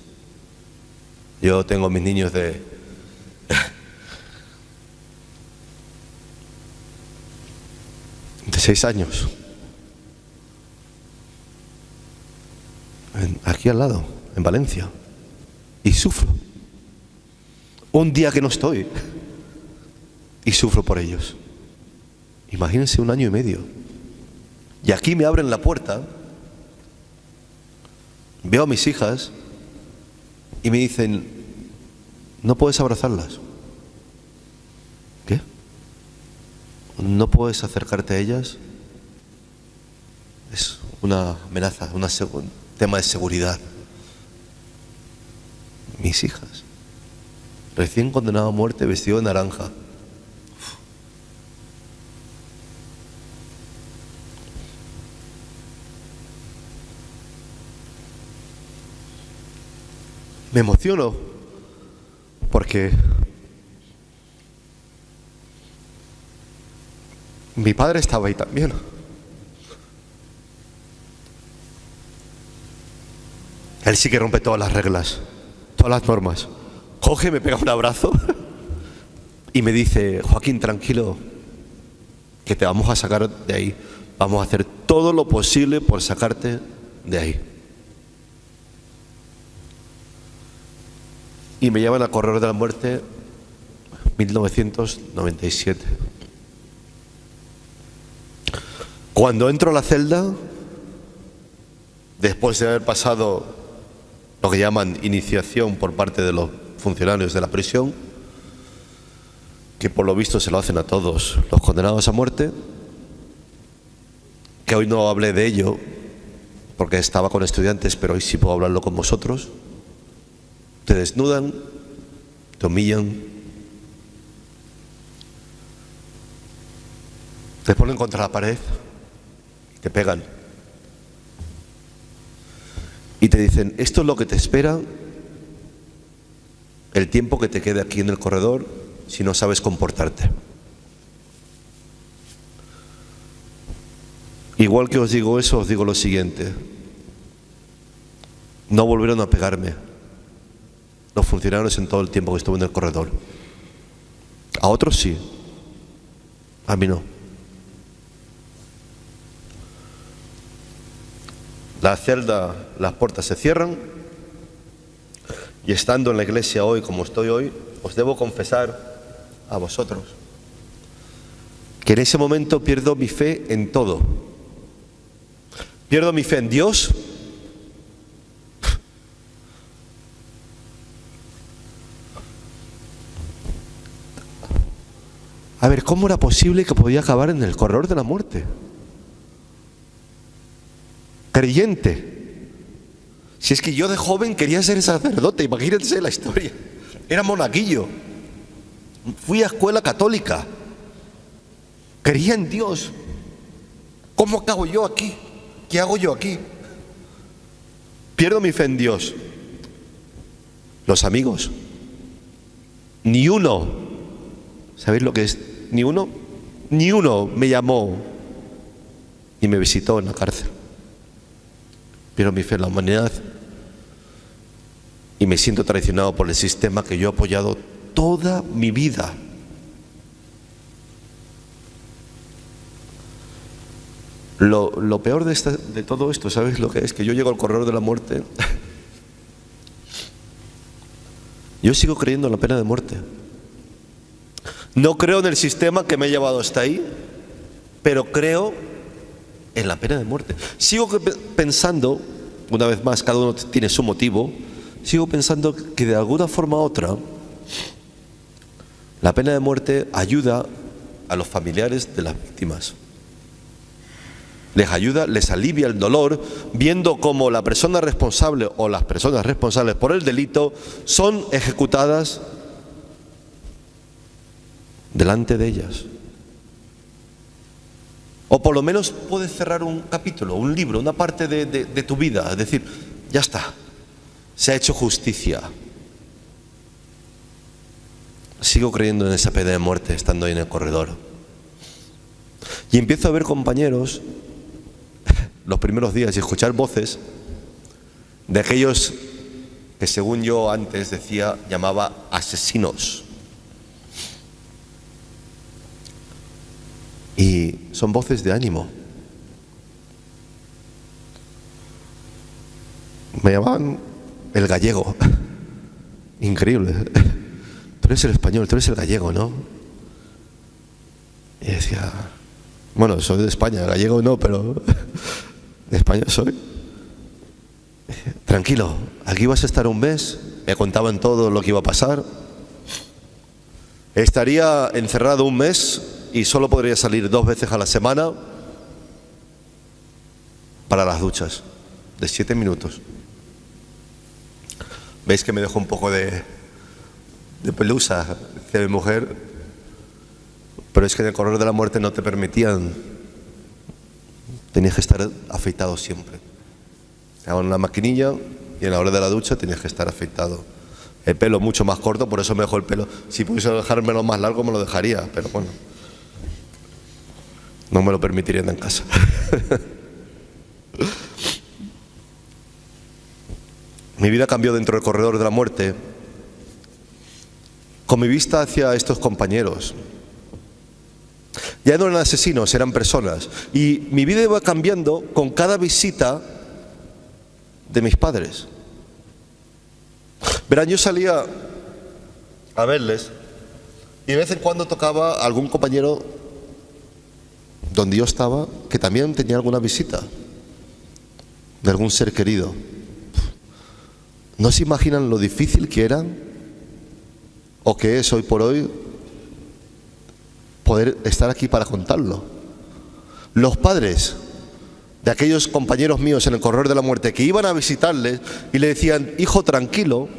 Yo tengo mis niños de 6 años. Aquí al lado, en Valencia. Y sufro. Un día que no estoy. Y sufro por ellos. Imagínense 1 año y medio. Y aquí me abren la puerta. Veo a mis hijas y me dicen: no puedes abrazarlas. ¿Qué? ¿No puedes acercarte a ellas? Es una amenaza, un tema de seguridad. Mis hijas, recién condenado a muerte, vestido de naranja. Me emociono porque mi padre estaba ahí también. Él sí que rompe todas las reglas, todas las normas. Coge, me pega un abrazo y me dice: Joaquín, tranquilo, que te vamos a sacar de ahí. Vamos a hacer todo lo posible por sacarte de ahí. Y me llevan al corredor de la muerte, 1997. Cuando entro a la celda, después de haber pasado lo que llaman iniciación por parte de los funcionarios de la prisión, que por lo visto se lo hacen a todos los condenados a muerte, que hoy no hablé de ello porque estaba con estudiantes, pero hoy sí puedo hablarlo con vosotros. Te desnudan, te humillan, te ponen contra la pared y te pegan. Y te dicen, esto es lo que te espera el tiempo que te quede aquí en el corredor si no sabes comportarte. Igual que os digo eso, os digo lo siguiente. No volvieron a pegarme los funcionarios en todo el tiempo que estuve en el corredor. A otros sí, a mí no. La celda, las puertas se cierran y estando en la iglesia hoy como estoy hoy, os debo confesar a vosotros que en ese momento pierdo mi fe en todo. Pierdo mi fe en Dios, a ver, ¿cómo era posible que podía acabar en el corredor de la muerte? Creyente. Si es que yo de joven quería ser sacerdote, imagínense la historia. Era monaguillo. Fui a escuela católica. Creía en Dios. ¿Cómo acabo yo aquí? ¿Qué hago yo aquí? Pierdo mi fe en Dios. Los amigos. Ni uno. ¿Sabéis lo que es? Ni uno. Ni uno me llamó y me visitó en la cárcel. Pierdo mi fe en la humanidad y me siento traicionado por el sistema que yo he apoyado toda mi vida. Lo peor de todo esto, ¿sabes lo que es? Que yo llego al corredor de la muerte. Yo sigo creyendo en la pena de muerte. No creo en el sistema que me ha llevado hasta ahí, pero creo en la pena de muerte. Sigo pensando, una vez más, cada uno tiene su motivo, sigo pensando que de alguna forma u otra, la pena de muerte ayuda a los familiares de las víctimas. Les ayuda, les alivia el dolor, viendo cómo la persona responsable o las personas responsables por el delito son ejecutadas delante de ellas. O por lo menos puedes cerrar un capítulo, un libro, una parte de tu vida, es decir, ya está, se ha hecho justicia. Sigo creyendo en esa pena de muerte estando ahí en el corredor. Y empiezo a ver compañeros los primeros días y escuchar voces de aquellos que según yo antes llamaba asesinos. Y son voces de ánimo. Me llamaban el gallego. Increíble. Tú eres el español, tú eres el gallego, ¿no? Y decía, bueno, soy de España, gallego no, pero de España soy. Tranquilo, aquí vas a estar un mes. Me contaban todo lo que iba a pasar. Estaría encerrado un mes y solo podría salir 2 veces a la semana para las duchas de 7 minutos. ¿Veis que me dejo un poco de pelusa hacia mi mujer? Pero es que en el corredor de la muerte no te permitían. Tenías que estar afeitado siempre. Te daban una maquinilla y en la hora de la ducha tenías que estar afeitado. El pelo mucho más corto, por eso me dejo el pelo. Si pudiese dejármelo más largo me lo dejaría, pero bueno, no me lo permitirían en casa. Mi vida cambió dentro del corredor de la muerte con mi vista hacia estos compañeros. Ya no eran asesinos, eran personas. Y mi vida iba cambiando con cada visita de mis padres. Verán, yo salía a verles y de vez en cuando tocaba a algún compañero donde yo estaba que también tenía alguna visita de algún ser querido. ¿No se imaginan lo difícil que era o que es hoy por hoy poder estar aquí para contarlo. Los padres de aquellos compañeros míos en el corredor de la muerte que iban a visitarles y le decían: hijo, tranquilo,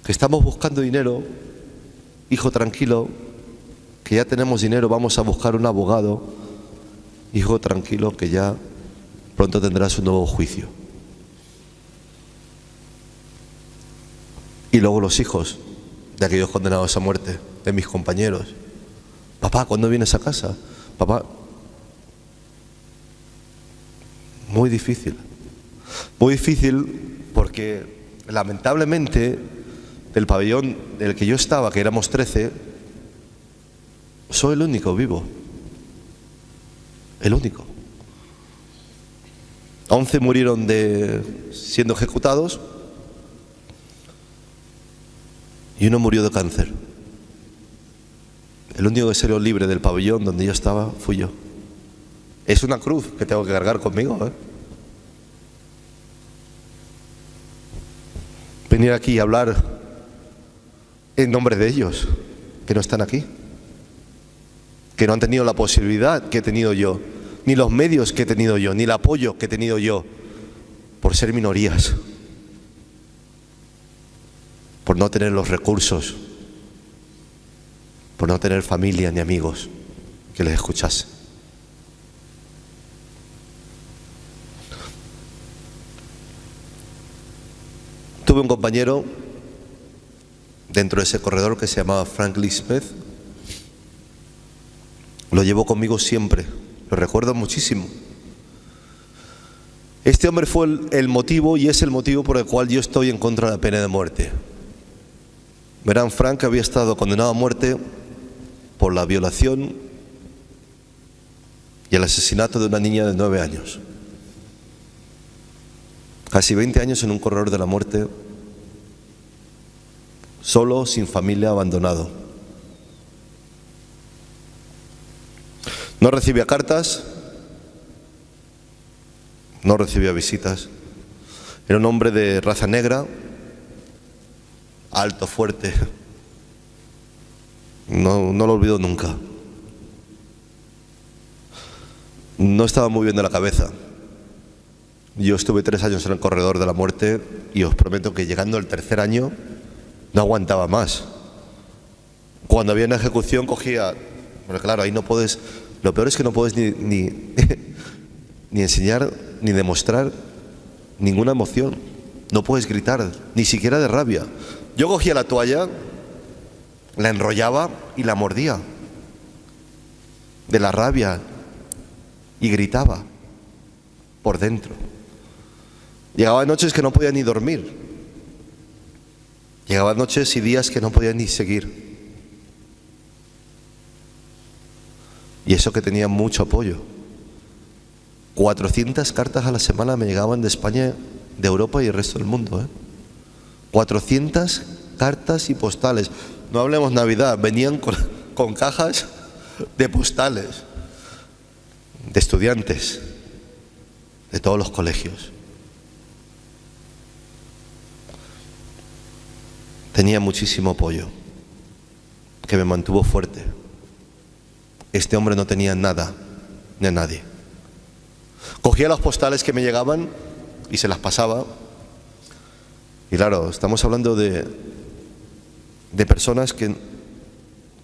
que estamos buscando dinero, hijo, tranquilo, que ya tenemos dinero, vamos a buscar un abogado, hijo, tranquilo, que ya pronto tendrás un nuevo juicio. Y luego los hijos de aquellos condenados a muerte, de mis compañeros: papá, ¿cuándo vienes a casa? Papá. Muy difícil porque lamentablemente del pabellón del que yo estaba, que éramos 13, soy el único vivo, el único. 11 murieron siendo ejecutados y uno murió de cáncer. El único que salió libre del pabellón donde yo estaba fui yo. Es una cruz que tengo que cargar conmigo, ¿eh? Venir aquí y hablar en nombre de ellos, que no están aquí, que no han tenido la posibilidad que he tenido yo, ni los medios que he tenido yo, ni el apoyo que he tenido yo, por ser minorías, por no tener los recursos, por no tener familia ni amigos que les escuchasen. Tuve un compañero dentro de ese corredor que se llamaba Franklin Smith. Lo llevo conmigo siempre, lo recuerdo muchísimo. Este hombre fue el motivo y es el motivo por el cual yo estoy en contra de la pena de muerte. Verán, Frank había estado condenado a muerte por la violación y el asesinato de una niña de 9 años. Casi 20 años en un corredor de la muerte, solo, sin familia, abandonado. No recibía cartas, no recibía visitas. Era un hombre de raza negra, alto, fuerte. No lo olvido nunca. No estaba muy bien de la cabeza. Yo estuve 3 años en el corredor de la muerte y os prometo que llegando al 3er año no aguantaba más. Cuando había una ejecución cogía... Bueno, claro, ahí no puedes... Lo peor es que no puedes ni enseñar ni demostrar ninguna emoción. No puedes gritar, ni siquiera de rabia. Yo cogía la toalla, la enrollaba y la mordía de la rabia y gritaba por dentro. Llegaba noches que no podía ni dormir. Llegaba noches y días que no podía ni seguir. Y eso que tenía mucho apoyo. 400 cartas a la semana me llegaban de España, de Europa y el resto del mundo, ¿eh? 400 cartas y postales. No hablemos Navidad, venían con cajas de postales, de estudiantes, de todos los colegios. Tenía muchísimo apoyo, que me mantuvo fuerte. Este hombre no tenía nada, ni a nadie. Cogía las postales que me llegaban y se las pasaba. Y claro, estamos hablando de personas que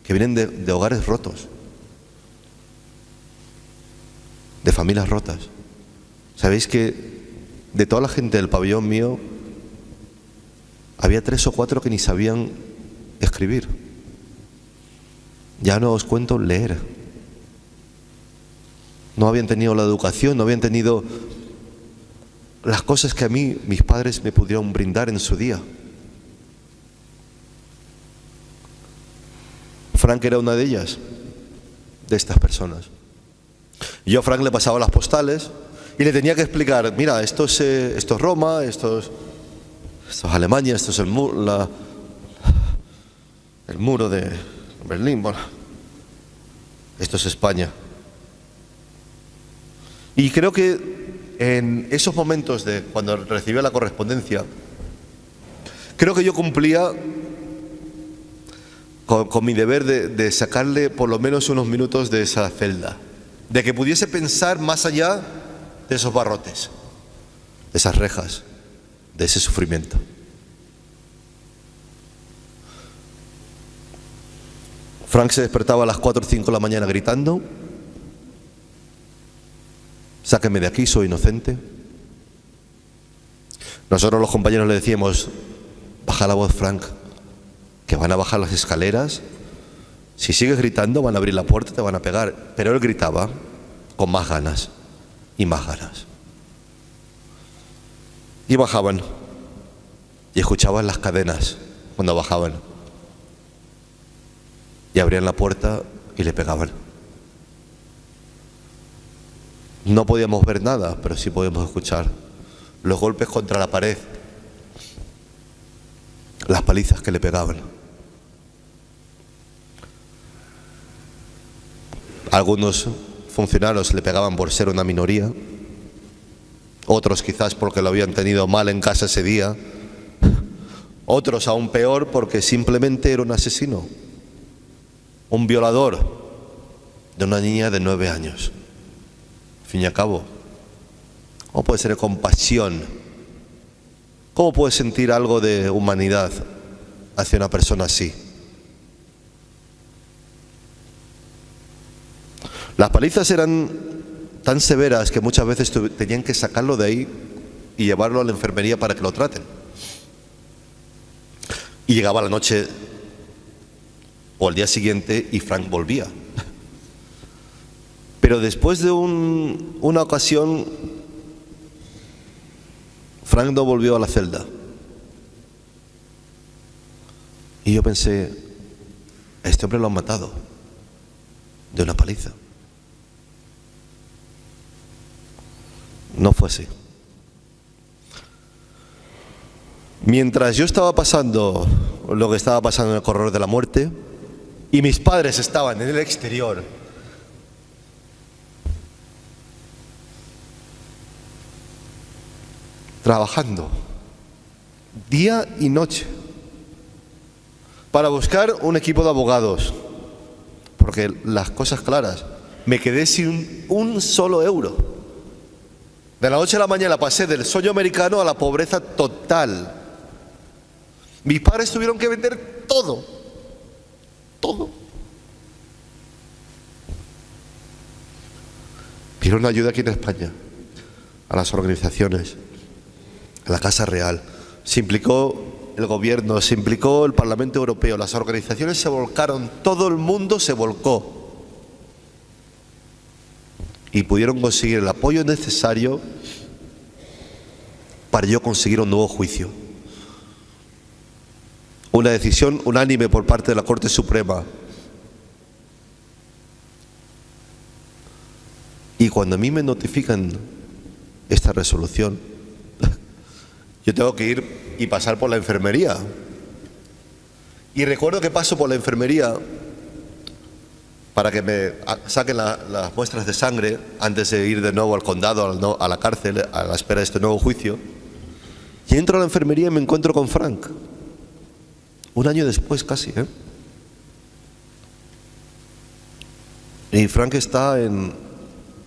vienen de hogares rotos, de familias rotas. ¿Sabéis que de toda la gente del pabellón mío había 3 o 4 que ni sabían escribir? Ya no os cuento leer. No habían tenido la educación, no habían tenido las cosas que a mí, mis padres, me pudieron brindar en su día. Frank era una de ellas, de estas personas. Yo a Frank le pasaba las postales y le tenía que explicar: mira, esto es Roma, esto es Alemania, esto es el muro de Berlín, bueno, esto es España. Y creo que en esos momentos de cuando recibía la correspondencia, creo que yo cumplía con mi deber de sacarle por lo menos unos minutos de esa celda, de que pudiese pensar más allá de esos barrotes, de esas rejas, de ese sufrimiento. Frank se despertaba a las 4 o 5 de la mañana gritando: sáquenme de aquí, soy inocente. Nosotros los compañeros le decíamos: baja la voz, Frank, que van a bajar las escaleras, si sigues gritando van a abrir la puerta y te van a pegar. Pero él gritaba con más ganas y más ganas. Y bajaban, y escuchaban las cadenas cuando bajaban, y abrían la puerta y le pegaban. No podíamos ver nada, pero sí podíamos escuchar los golpes contra la pared, las palizas que le pegaban. Algunos funcionarios le pegaban por ser una minoría, otros quizás porque lo habían tenido mal en casa ese día, otros aún peor porque simplemente era un asesino, un violador de una niña de 9 años. Al fin y al cabo, ¿cómo puede ser compasión? ¿Cómo puede sentir algo de humanidad hacia una persona así? Las palizas eran tan severas que muchas veces tenían que sacarlo de ahí y llevarlo a la enfermería para que lo traten. Y llegaba la noche o al día siguiente y Frank volvía. Pero después de una ocasión, Frank no volvió a la celda. Y yo pensé: a este hombre lo han matado de una paliza. No fue así. Mientras yo estaba pasando lo que estaba pasando en el corredor de la muerte y mis padres estaban en el exterior, trabajando día y noche para buscar un equipo de abogados, porque las cosas claras, me quedé sin un solo euro. De la noche a la mañana pasé del sueño americano a la pobreza total. Mis padres tuvieron que vender todo. Pidieron ayuda aquí en España, a las organizaciones, a la Casa Real. Se implicó el gobierno, se implicó el Parlamento Europeo, las organizaciones se volcaron, todo el mundo se volcó. Y pudieron conseguir el apoyo necesario para yo conseguir un nuevo juicio. Una decisión unánime por parte de la Corte Suprema. Y cuando a mí me notifican esta resolución, yo tengo que ir y pasar por la enfermería. Y recuerdo que paso por la enfermería para que me saquen las muestras de sangre antes de ir de nuevo al condado, a la cárcel, a la espera de este nuevo juicio. Y entro a la enfermería y me encuentro con Frank. Un año después casi, Y Frank está en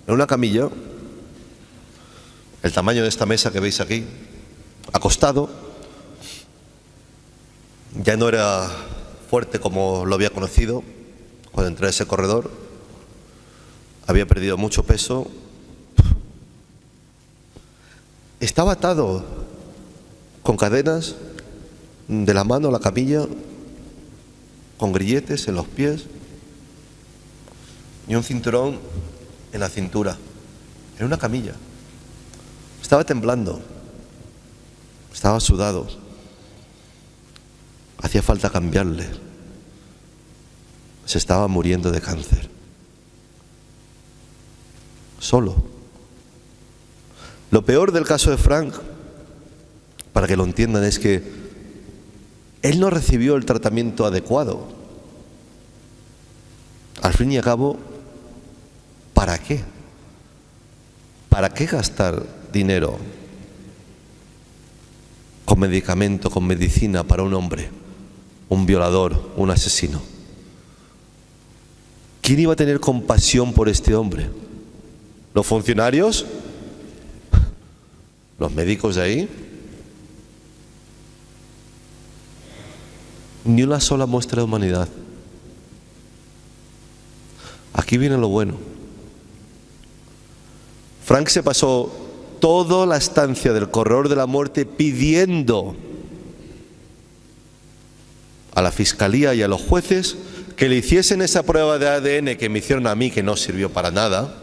una camilla, el tamaño de esta mesa que veis aquí, acostado. Ya no era fuerte como lo había conocido cuando entré a ese corredor. Había perdido mucho peso. Estaba atado con cadenas de la mano a la camilla, con grilletes en los pies y un cinturón en la cintura, en una camilla. Estaba temblando, estaba sudado, hacía falta cambiarle, se estaba muriendo de cáncer, solo. Lo peor del caso de Frank, para que lo entiendan, es que él no recibió el tratamiento adecuado. Al fin y al cabo, ¿para qué? ¿Para qué gastar dinero con medicamento, con medicina para un hombre un violador, un asesino. ¿Quién iba a tener compasión por este hombre? ¿Los funcionarios? ¿Los médicos de ahí? Ni una sola muestra de humanidad. Aquí viene lo bueno. Frank se pasó toda la estancia del corredor de la muerte pidiendo a la fiscalía y a los jueces que le hiciesen esa prueba de ADN que me hicieron a mí, que no sirvió para nada,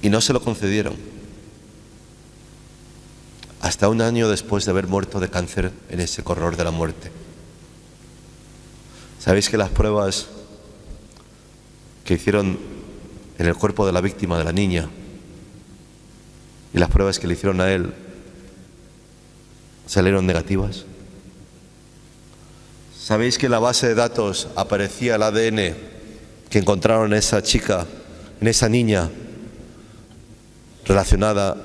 y no se lo concedieron. Hasta un año después de haber muerto de cáncer en ese corredor de la muerte. ¿Sabéis que las pruebas que hicieron en el cuerpo de la víctima, de la niña, y las pruebas que le hicieron a él salieron negativas? ¿Sabéis que en la base de datos aparecía el ADN que encontraron en esa chica, en esa niña, relacionaba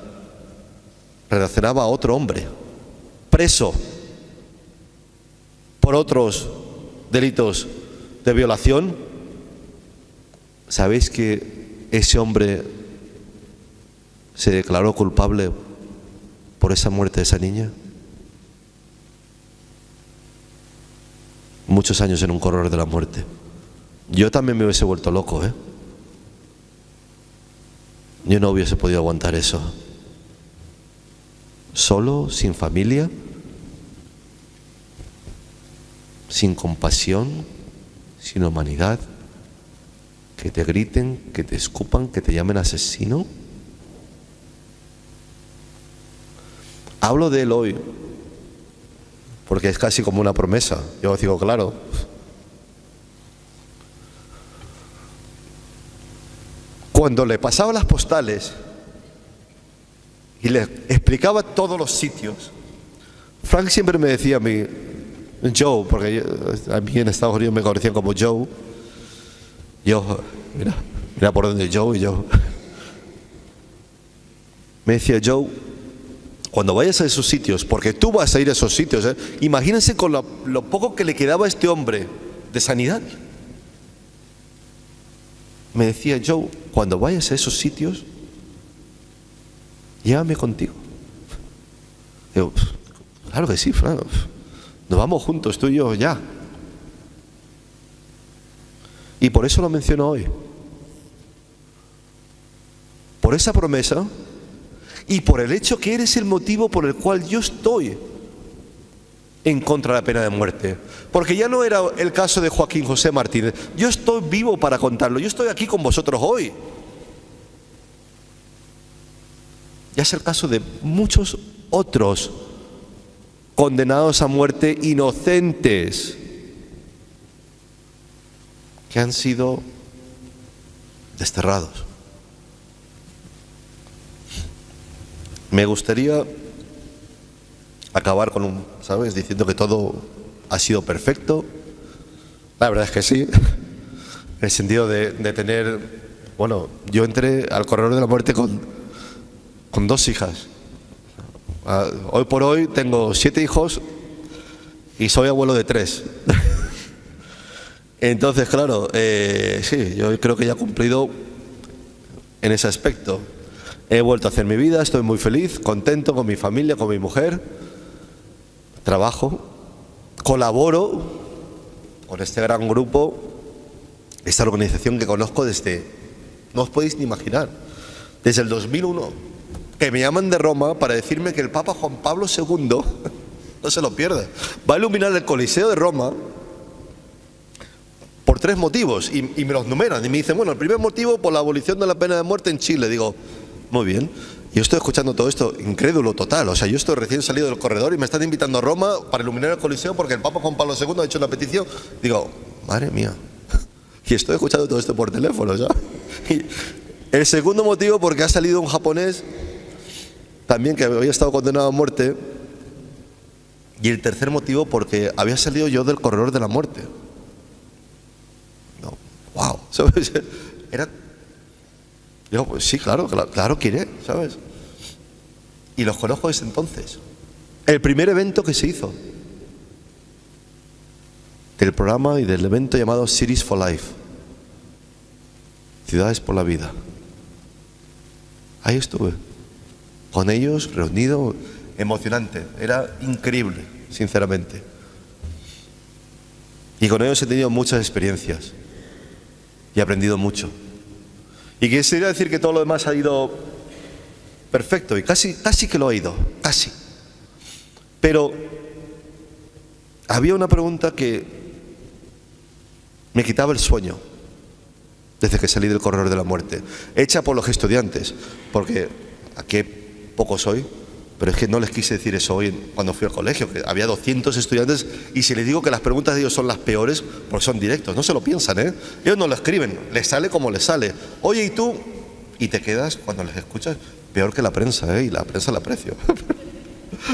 a otro hombre, preso por otros delitos de violación? ¿Sabéis que ese hombre se declaró culpable por esa muerte de esa niña? Muchos años en un corredor de la muerte. Yo también me hubiese vuelto loco, ¿eh? Yo no hubiese podido aguantar eso. Solo, sin familia, sin compasión, sin humanidad, que te griten, que te escupan, que te llamen asesino. Hablo de él hoy porque es casi como una promesa. Yo os digo, claro, cuando le pasaba las postales y le explicaba todos los sitios, Frank siempre me decía a mí, Joe, porque a mí en Estados Unidos me conocían como Joe. Yo, mira por dónde Joe y yo. Me decía, Joe, cuando vayas a esos sitios, porque tú vas a ir a esos sitios, imagínense con lo poco que le quedaba a este hombre de sanidad. Me decía, Joe, cuando vayas a esos sitios, llévame contigo. Digo, claro que sí, Frank. Nos vamos juntos, tú y yo, ya. Y por eso lo menciono hoy. Por esa promesa y por el hecho que eres el motivo por el cual yo estoy en contra de la pena de muerte. Porque ya no era el caso de Joaquín José Martínez. Yo estoy vivo para contarlo. Yo estoy aquí con vosotros hoy. Ya es el caso de muchos otros condenados a muerte inocentes que han sido desterrados. Me gustaría acabar con diciendo que todo ha sido perfecto. La verdad es que sí, en el sentido de tener, bueno, yo entré al corredor de la muerte con 2 hijas. Hoy por hoy tengo 7 hijos y soy abuelo de 3. Entonces, claro, sí, yo creo que ya he cumplido en ese aspecto. He vuelto a hacer mi vida, estoy muy feliz, contento con mi familia, con mi mujer. Trabajo, colaboro con este gran grupo, esta organización que conozco desde, no os podéis ni imaginar, desde el 2001, que me llaman de Roma para decirme que el Papa Juan Pablo II, no se lo pierda, va a iluminar el Coliseo de Roma por 3 motivos, y me los numeran, y me dicen, bueno, el primer motivo por la abolición de la pena de muerte en Chile. Digo, muy bien. Yo estoy escuchando todo esto incrédulo total. O sea, yo estoy recién salido del corredor y me están invitando a Roma para iluminar el Coliseo porque el Papa Juan Pablo II ha hecho una petición. Digo, madre mía. Y estoy escuchando todo esto por teléfono, ¿sabes? Y el segundo motivo porque ha salido un japonés también que había estado condenado a muerte. Y el tercer motivo porque había salido yo del corredor de la muerte. No, wow. ¿Sabes? Era... Digo, pues sí, claro que iré, ¿sabes? Y los conozco desde entonces. El primer evento que se hizo del programa y del evento llamado Cities for Life, Ciudades por la Vida. Ahí estuve, con ellos, reunido, emocionante, era increíble, sinceramente. Y con ellos he tenido muchas experiencias y he aprendido mucho. Y quisiera decir que todo lo demás ha ido perfecto, y casi que lo ha ido, casi. Pero había una pregunta que me quitaba el sueño desde que salí del corredor de la muerte, hecha por los estudiantes, porque aquí poco soy, pero es que no les quise decir eso hoy cuando fui al colegio, que había 200 estudiantes, y si les digo que las preguntas de ellos son las peores, porque son directos, no se lo piensan, ellos no lo escriben, les sale como les sale. Oye, ¿y tú? Y te quedas, cuando les escuchas, peor que la prensa, y la prensa la aprecio.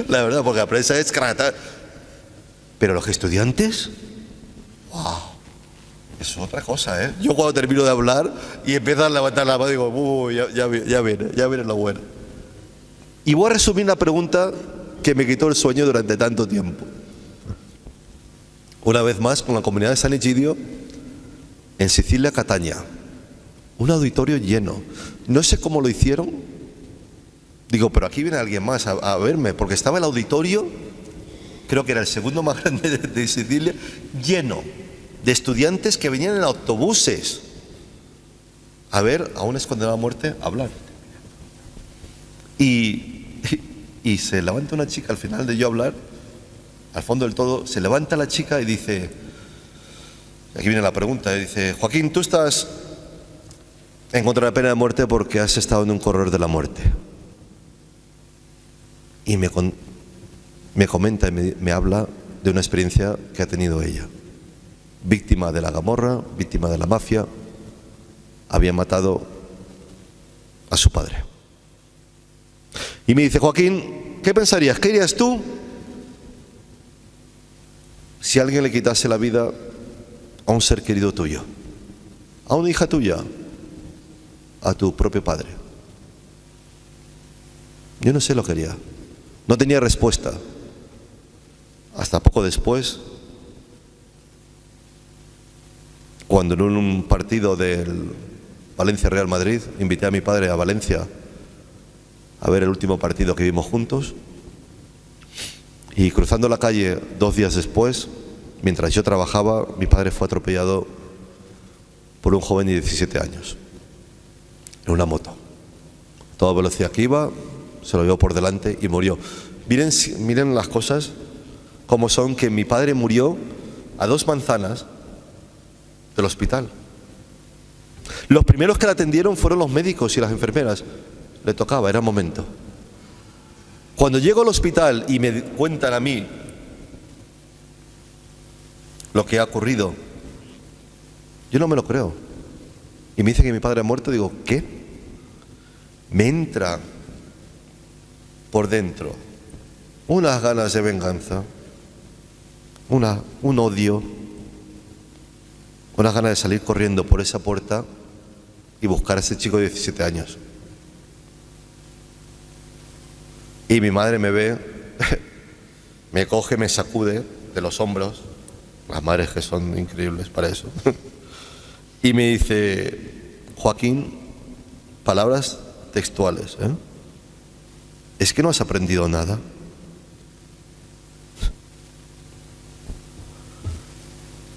La verdad, porque la prensa es carata. Pero los estudiantes, ¡wow! Eso es otra cosa, Yo cuando termino de hablar y empiezo a levantar la mano, digo, ya viene lo bueno. Y voy a resumir la pregunta que me quitó el sueño durante tanto tiempo. Una vez más, con la comunidad de San Egidio, en Sicilia, Catania. Un auditorio lleno. No sé cómo lo hicieron. Digo, pero aquí viene alguien más a verme, porque estaba el auditorio, creo que era el segundo más grande de Sicilia, lleno de estudiantes que venían en autobuses a ver a un condenado a muerte hablar. Y se levanta una chica al final de yo hablar, al fondo del todo, se levanta la chica y dice, aquí viene la pregunta, dice, Joaquín, tú estás en contra de la pena de muerte porque has estado en un corredor de la muerte. Y me comenta y me habla de una experiencia que ha tenido ella. Víctima de la Gomorra, víctima de la mafia, había matado a su padre. Y me dice, Joaquín, ¿qué pensarías? ¿Qué harías tú si alguien le quitase la vida a un ser querido tuyo? A una hija tuya, a tu propio padre. Yo no sé lo que haría. No tenía respuesta. Hasta poco después, cuando en un partido del Valencia-Real Madrid, invité a mi padre a Valencia a ver el último partido que vimos juntos, y cruzando la calle 2 días después, mientras yo trabajaba, mi padre fue atropellado por un joven de 17 años en una moto. A toda velocidad que iba, se lo llevó por delante y murió. Miren las cosas como son, que mi padre murió a 2 manzanas del hospital. Los primeros que la atendieron fueron los médicos y las enfermeras. Le tocaba, era momento. Cuando llego al hospital y me cuentan a mí lo que ha ocurrido, yo no me lo creo. Y me dice que mi padre ha muerto, digo, ¿qué? Me entra por dentro unas ganas de venganza, un odio, unas ganas de salir corriendo por esa puerta y buscar a ese chico de 17 años. Y mi madre me ve, me coge, me sacude de los hombros, las madres que son increíbles para eso, y me dice, Joaquín, palabras textuales, ¿es que no has aprendido nada?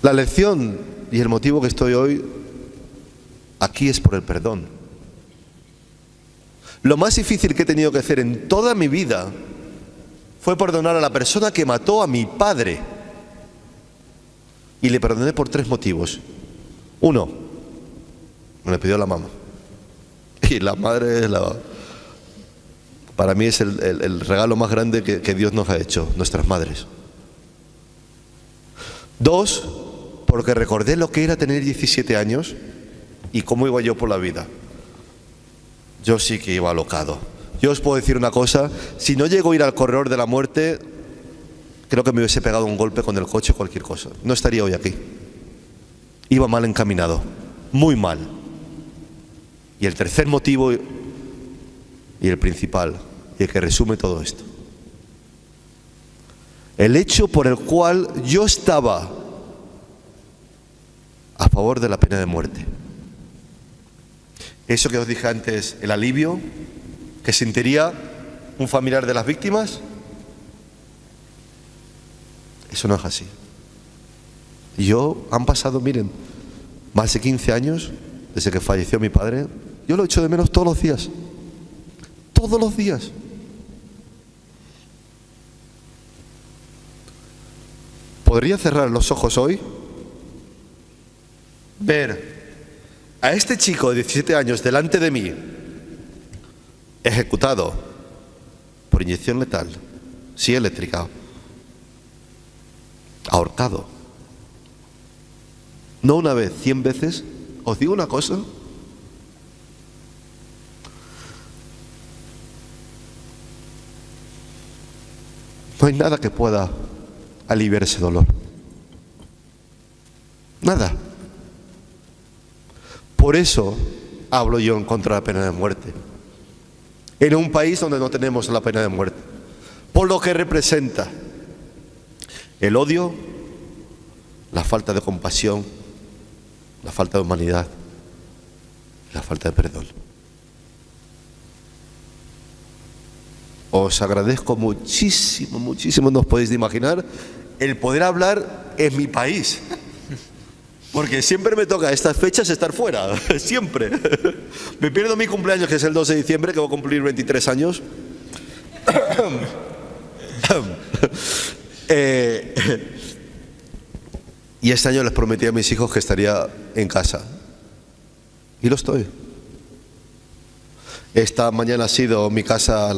La lección y el motivo que estoy hoy aquí es por el perdón. Lo más difícil que he tenido que hacer en toda mi vida fue perdonar a la persona que mató a mi padre. Y le perdoné por 3 motivos. 1, me lo pidió la mamá. Y la madre es para mí es el regalo más grande que Dios nos ha hecho, nuestras madres. 2, porque recordé lo que era tener 17 años y cómo iba yo por la vida. Yo sí que iba alocado. Yo os puedo decir una cosa, si no llego a ir al corredor de la muerte, creo que me hubiese pegado un golpe con el coche o cualquier cosa. No estaría hoy aquí. Iba mal encaminado, muy mal. Y el tercer motivo, y el principal, y el que resume todo esto, el hecho por el cual yo estaba a favor de la pena de muerte. Eso que os dije antes, el alivio que sentiría un familiar de las víctimas, eso no es así. Han pasado, miren, más de 15 años desde que falleció mi padre. Yo lo echo de menos todos los días. Todos los días. Podría cerrar los ojos hoy, ver a este chico de 17 años delante de mí, ejecutado por inyección letal, sí eléctrica, ahorcado. No una vez, 100 veces. Os digo una cosa. No hay nada que pueda aliviar ese dolor. Nada. Por eso hablo yo en contra de la pena de muerte. En un país donde no tenemos la pena de muerte. Por lo que representa el odio, la falta de compasión, la falta de humanidad, la falta de perdón. Os agradezco muchísimo, muchísimo, no os podéis imaginar, el poder hablar en mi país. Porque siempre me toca a estas fechas estar fuera, siempre. Me pierdo mi cumpleaños, que es el 2 de diciembre, que voy a cumplir 23 años. Y este año les prometí a mis hijos que estaría en casa. Y lo estoy. Esta mañana ha sido mi casa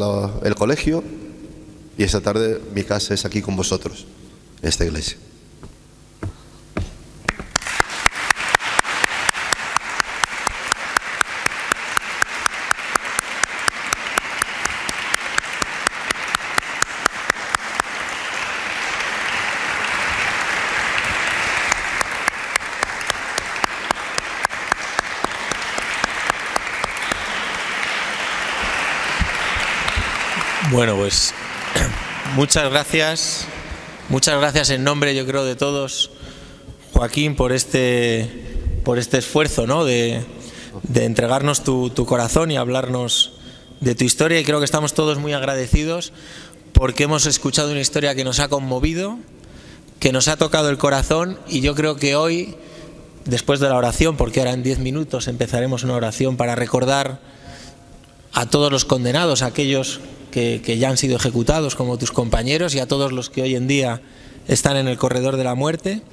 el colegio, y esta tarde mi casa es aquí con vosotros, en esta iglesia. Bueno, pues muchas gracias en nombre, yo creo, de todos, Joaquín, por este esfuerzo, ¿no?, de entregarnos tu corazón y hablarnos de tu historia, y creo que estamos todos muy agradecidos porque hemos escuchado una historia que nos ha conmovido, que nos ha tocado el corazón, y yo creo que hoy, después de la oración, porque ahora en 10 minutos empezaremos una oración para recordar a todos los condenados, a aquellos que ya han sido ejecutados como tus compañeros, y a todos los que hoy en día están en el corredor de la muerte.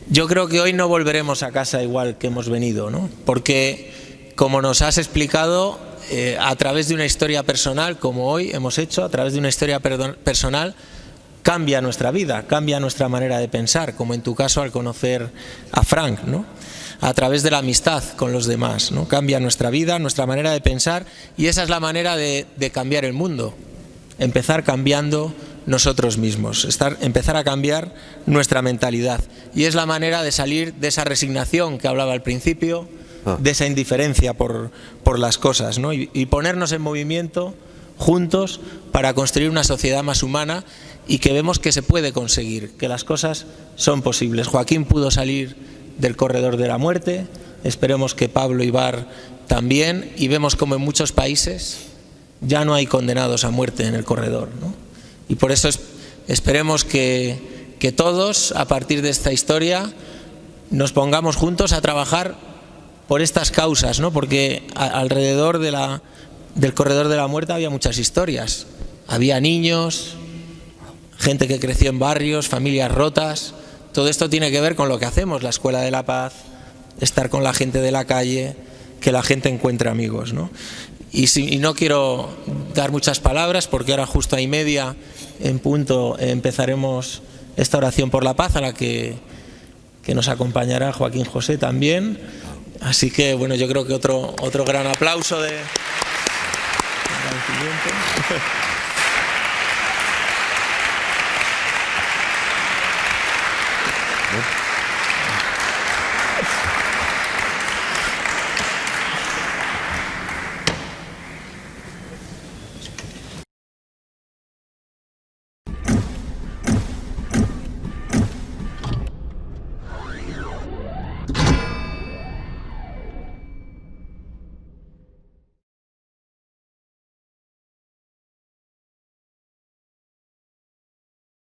Yo creo que hoy no volveremos a casa igual que hemos venido, ¿no? Porque, como nos has explicado, a través de una historia personal, como hoy hemos hecho, a través de una historia personal, cambia nuestra vida, cambia nuestra manera de pensar, como en tu caso al conocer a Frank, ¿no?, a través de la amistad con los demás, ¿no? Cambia nuestra vida, nuestra manera de pensar, y esa es la manera de cambiar el mundo. Empezar cambiando nosotros mismos, empezar a cambiar nuestra mentalidad. Y es la manera de salir de esa resignación que hablaba al principio, de esa indiferencia por las cosas, ¿no? Y ponernos en movimiento juntos para construir una sociedad más humana, y que vemos que se puede conseguir, que las cosas son posibles. Joaquín pudo salir del corredor de la muerte, esperemos que Pablo y Bar también, y vemos como en muchos países ya no hay condenados a muerte en el corredor, ¿no? Y por eso esperemos que todos, a partir de esta historia, nos pongamos juntos a trabajar por estas causas, ¿no? Porque alrededor del corredor de la muerte había muchas historias. Había niños, gente que creció en barrios, familias rotas. Todo esto tiene que ver con lo que hacemos, la Escuela de la Paz, estar con la gente de la calle, que la gente encuentre amigos, ¿no? Y no quiero dar muchas palabras, porque ahora justo a 1:30 en punto empezaremos esta oración por la paz, a la que nos acompañará Joaquín José también. Así que, bueno, yo creo que otro gran aplauso de agradecimiento.